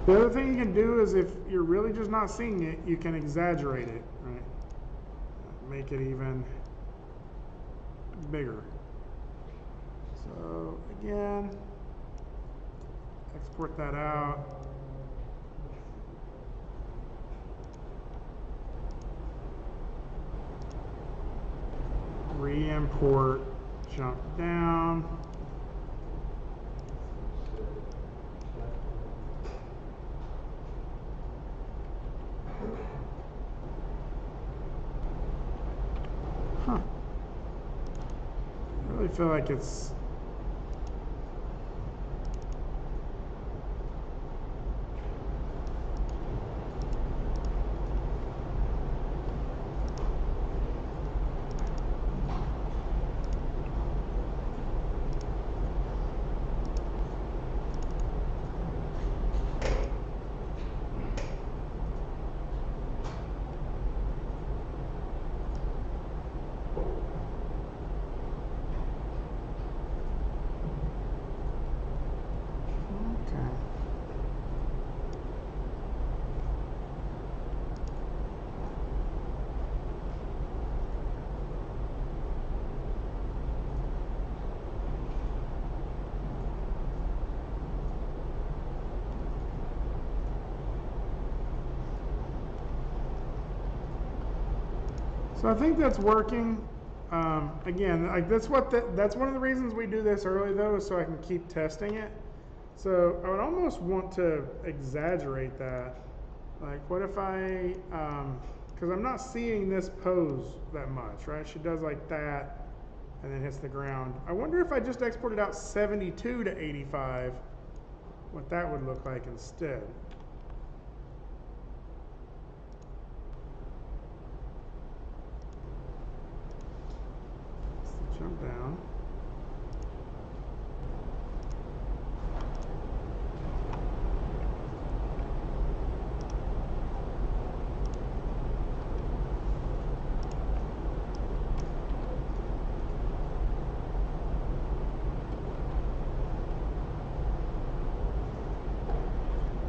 Speaker 3: The other thing you can do is if you're really just not seeing it, you can exaggerate it, right? Make it even bigger. So again, export that out. Re-import, jump down. Huh. I really feel like it's so I think that's working. Again, like that's one of the reasons we do this early though, is so I can keep testing it. So I would almost want to exaggerate that. Like, what if I, because I'm not seeing this pose that much, right? She does like that, and then hits the ground. I wonder if I just exported out 72 to 85, what that would look like instead. Jump down.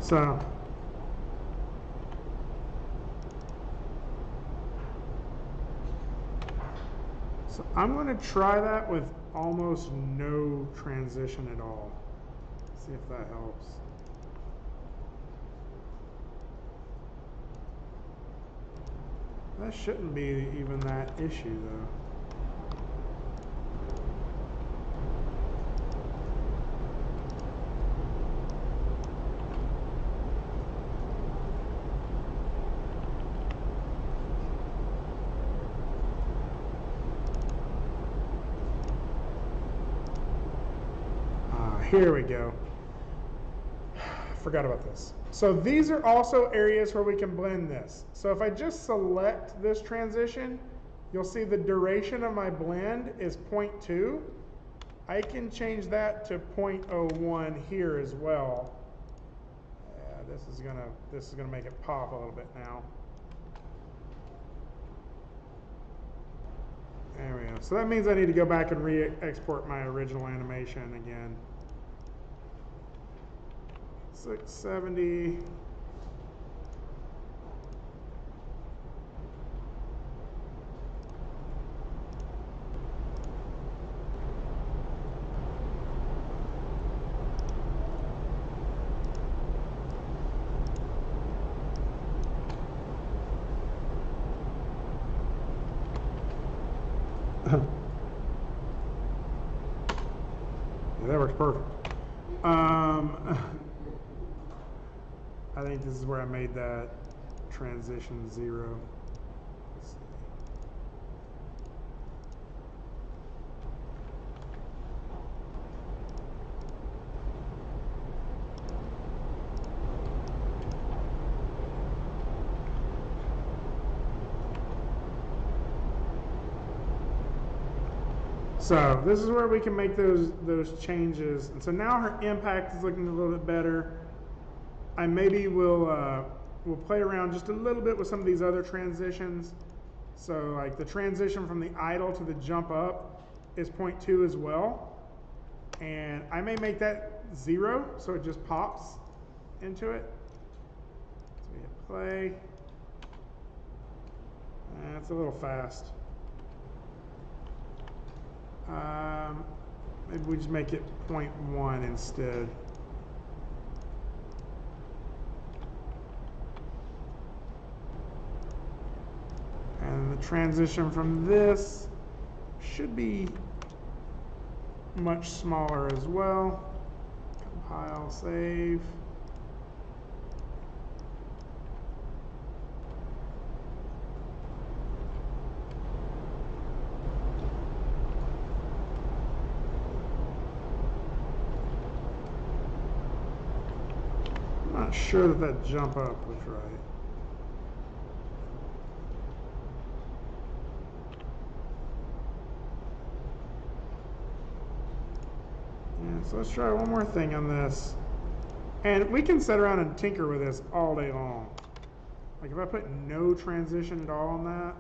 Speaker 3: So I'm going to try that with almost no transition at all. See if that helps. That shouldn't be even that issue though. Here we go. Forgot about this. So these are also areas where we can blend this. So if I just select this transition, you'll see the duration of my blend is 0.2. I can change that to 0.01 here as well. This is gonna make it pop a little bit now. There we go. So that means I need to go back and re-export my original animation again. 670. Yeah, that works perfect. I think this is where I made that transition 0. Let's see. So this is where we can make those changes. And so now her impact is looking a little bit better. I maybe will play around just a little bit with some of these other transitions. So like the transition from the idle to the jump up is 0.2 as well. And I may make that 0 so it just pops into it. So we hit play. That's a little fast. Maybe we just make it 0.1 instead. And the transition from this should be much smaller as well. Compile, save. I'm not sure that jump up was right. Yeah, so let's try one more thing on this. And we can sit around and tinker with this all day long. Like if I put no transition at all on that,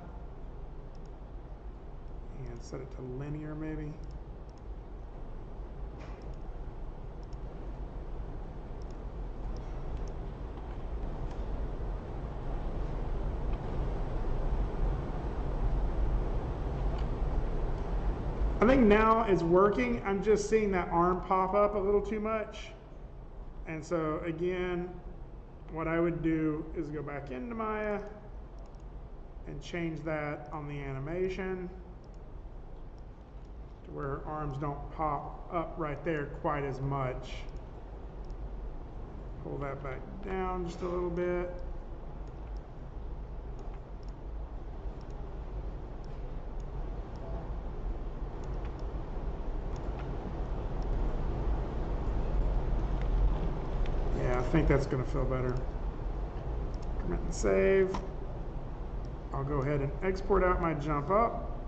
Speaker 3: and set it to linear maybe. I think now it's working. I'm just seeing that arm pop up a little too much. And so again, what I would do is go back into Maya and change that on the animation to where her arms don't pop up right there quite as much. Pull that back down just a little bit. I think that's going to feel better. Commit and save. I'll go ahead and export out my jump up.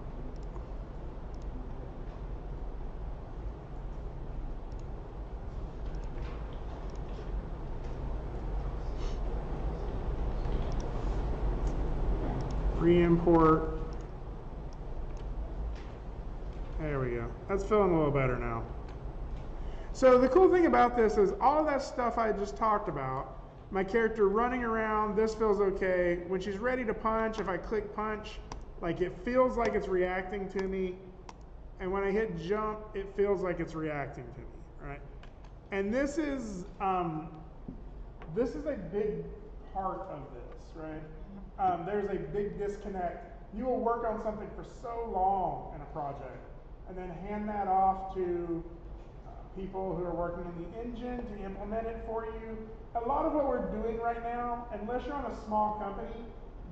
Speaker 3: Re-import. There we go. That's feeling a little better now. So the cool thing about this is all of that stuff I just talked about, my character running around, this feels okay. When she's ready to punch, if I click punch, like it feels like it's reacting to me. And when I hit jump, it feels like it's reacting to me, right? And this is a big part of this, right? There's a big disconnect. You will work on something for so long in a project and then hand that off to people who are working in the engine to implement it for you. A lot of what we're doing right now, unless you're on a small company,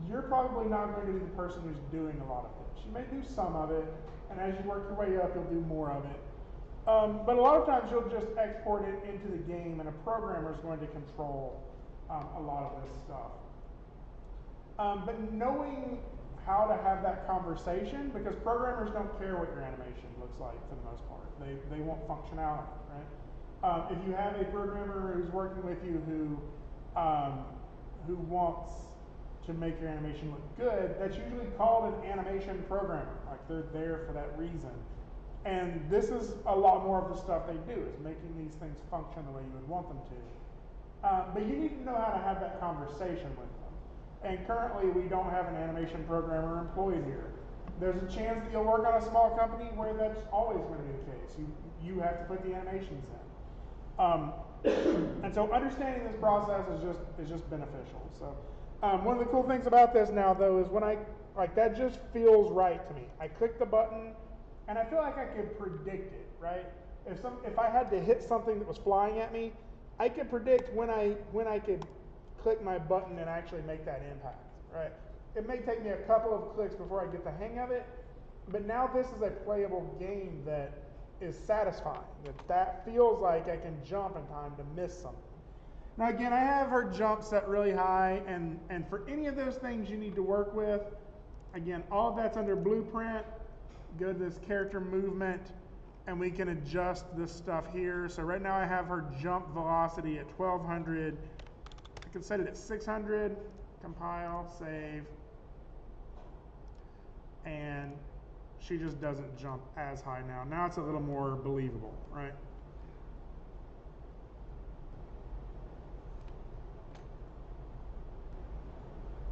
Speaker 3: you're probably not going to be the person who's doing a lot of this. You may do some of it, and as you work your way up, you'll do more of it. But a lot of times you'll just export it into the game, and a programmer is going to control a lot of this stuff. But knowing how to have that conversation, because programmers don't care what your animation looks like for the most part. They want functionality, right? If you have a programmer who's working with you who wants to make your animation look good, that's usually called an animation programmer. Like they're there for that reason. And this is a lot more of the stuff they do, is making these things function the way you would want them to. But you need to know how to have that conversation with them. And currently, we don't have an animation programmer employed here. There's a chance that you'll work on a small company where that's always going to be the case. You have to put the animations in. And so understanding this process is just beneficial. So one of the cool things about this now, though, is when that just feels right to me. I click the button, and I feel like I could predict it.
Speaker 1: right? If I had to hit something that was flying at me, I could predict when I could click my button and actually make that impact, right? It may take me a couple of clicks before I get the hang of it, but now this is a playable game that is satisfying, that feels like I can jump in time to miss something. Now again, I have her jump set really high, and for any of those things you need to work with, again, all of that's under blueprint. Go to this character movement, and we can adjust this stuff here. So right now I have her jump velocity at 1200. I can set it at 600, compile, save, and she just doesn't jump as high now. Now it's a little more believable, right?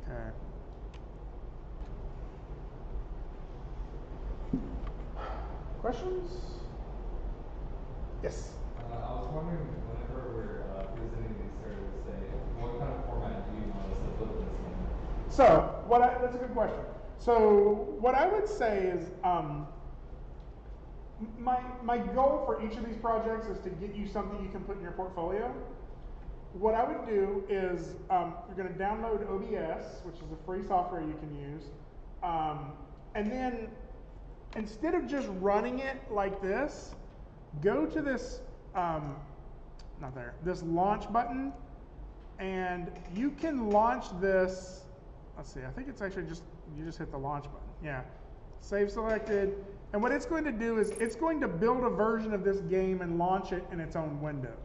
Speaker 1: Okay. Questions? Yes?
Speaker 4: I was wondering, whenever we're presenting these services, say, what kind of format do you want us to put this in?
Speaker 1: So, that's a good question. So, what I would say is, my goal for each of these projects is to get you something you can put in your portfolio. What I would do is, you're going to download OBS, which is a free software you can use, and then instead of just running it like this, go to this, this launch button, and you can launch this. Let's see, I think it's actually you just hit the launch button. Yeah, save selected. And what it's going to do is it's going to build a version of this game and launch it in its own window.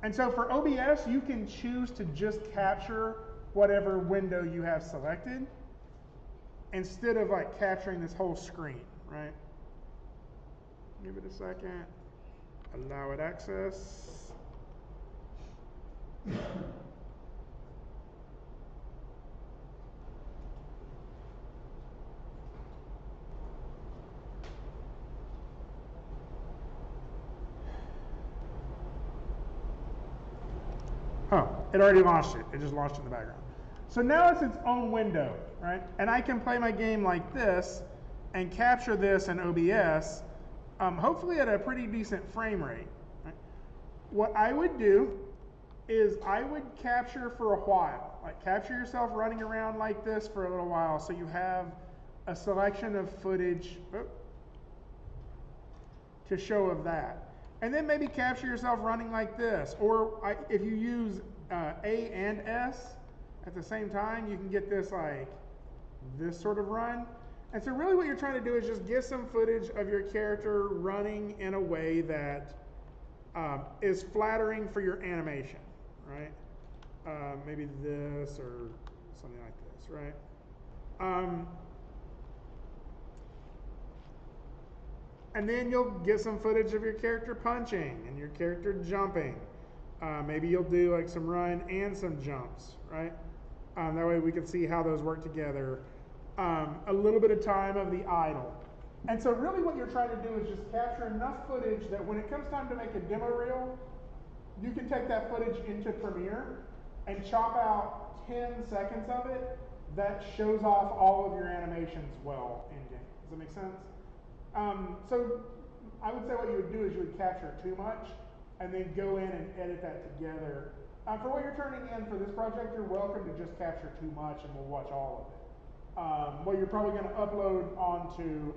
Speaker 1: And so for OBS, you can choose to just capture whatever window you have selected instead of like capturing this whole screen, right? Give it a second. Allow it access. Oh, it already launched it. It just launched it in the background. So now it's its own window, right? And I can play my game like this and capture this in OBS, hopefully at a pretty decent frame rate. Right? What I would do is I would capture for a while, like capture yourself running around like this for a little while so you have a selection of footage to show of that. And then maybe capture yourself running like this. Or if you use A and S at the same time, you can get this like this sort of run. And so really what you're trying to do is just get some footage of your character running in a way that is flattering for your animation, right? Maybe this or something like this, right? And then you'll get some footage of your character punching and your character jumping. Maybe you'll do like some run and some jumps, right? That way we can see how those work together. A little bit of time of the idle. And so really what you're trying to do is just capture enough footage that when it comes time to make a demo reel, you can take that footage into Premiere and chop out 10 seconds of it that shows off all of your animations well in game. Does that make sense? So I would say what you would do is you would capture too much and then go in and edit that together. For what you're turning in for this project, you're welcome to just capture too much and we'll watch all of it. What you're probably going to upload onto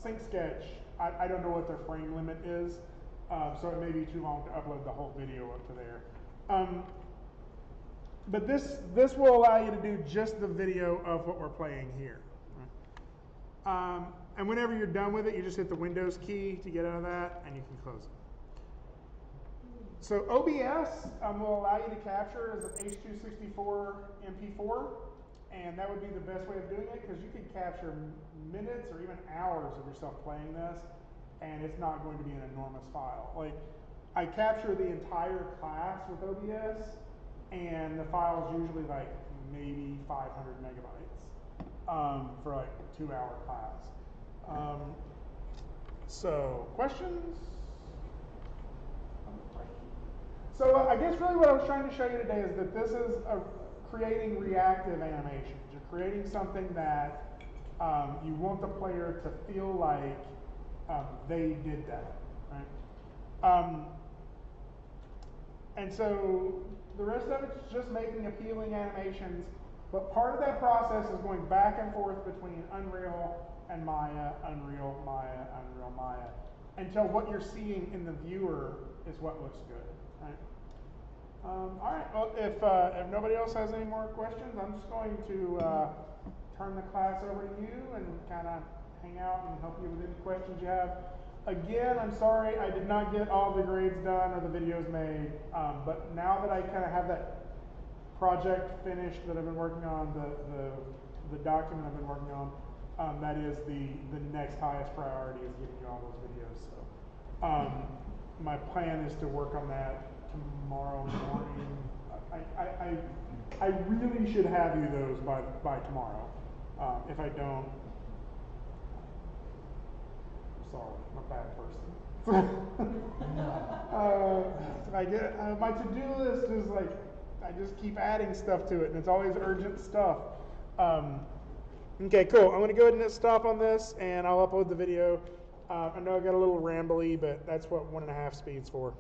Speaker 1: SyncSketch, I don't know what their frame limit is, so it may be too long to upload the whole video up to there. But this will allow you to do just the video of what we're playing here. And whenever you're done with it, you just hit the Windows key to get out of that, and you can close it. So OBS will allow you to capture as an H.264 MP4, and that would be the best way of doing it because you can capture minutes or even hours of yourself playing this, and it's not going to be an enormous file. Like, I capture the entire class with OBS, and the file is usually like maybe 500 megabytes for like a 2-hour class. So, questions? So I guess really what I was trying to show you today is that this is creating reactive animations. You're creating something that You want the player to feel like they did that, right? And so the rest of it's just making appealing animations, but part of that process is going back and forth between Unreal and Maya, Unreal, Maya, Unreal, Maya, until what you're seeing in the viewer is what looks good, right? All right, well, if nobody else has any more questions, I'm just going to turn the class over to you and kind of hang out and help you with any questions you have. Again, I'm sorry I did not get all the grades done or the videos made, but now that I kind of have that project finished that I've been working on, the document I've been working on, that is the next highest priority is getting you all those videos. So my plan is to work on that tomorrow morning. I really should have you those by tomorrow. If I don't, I'm sorry, I'm a bad person. I get my to-do list is like I just keep adding stuff to it, and it's always urgent stuff. Okay, cool. I'm going to go ahead and stop on this, and I'll upload the video. I know I got a little rambly, but that's what 1.5 speed's for.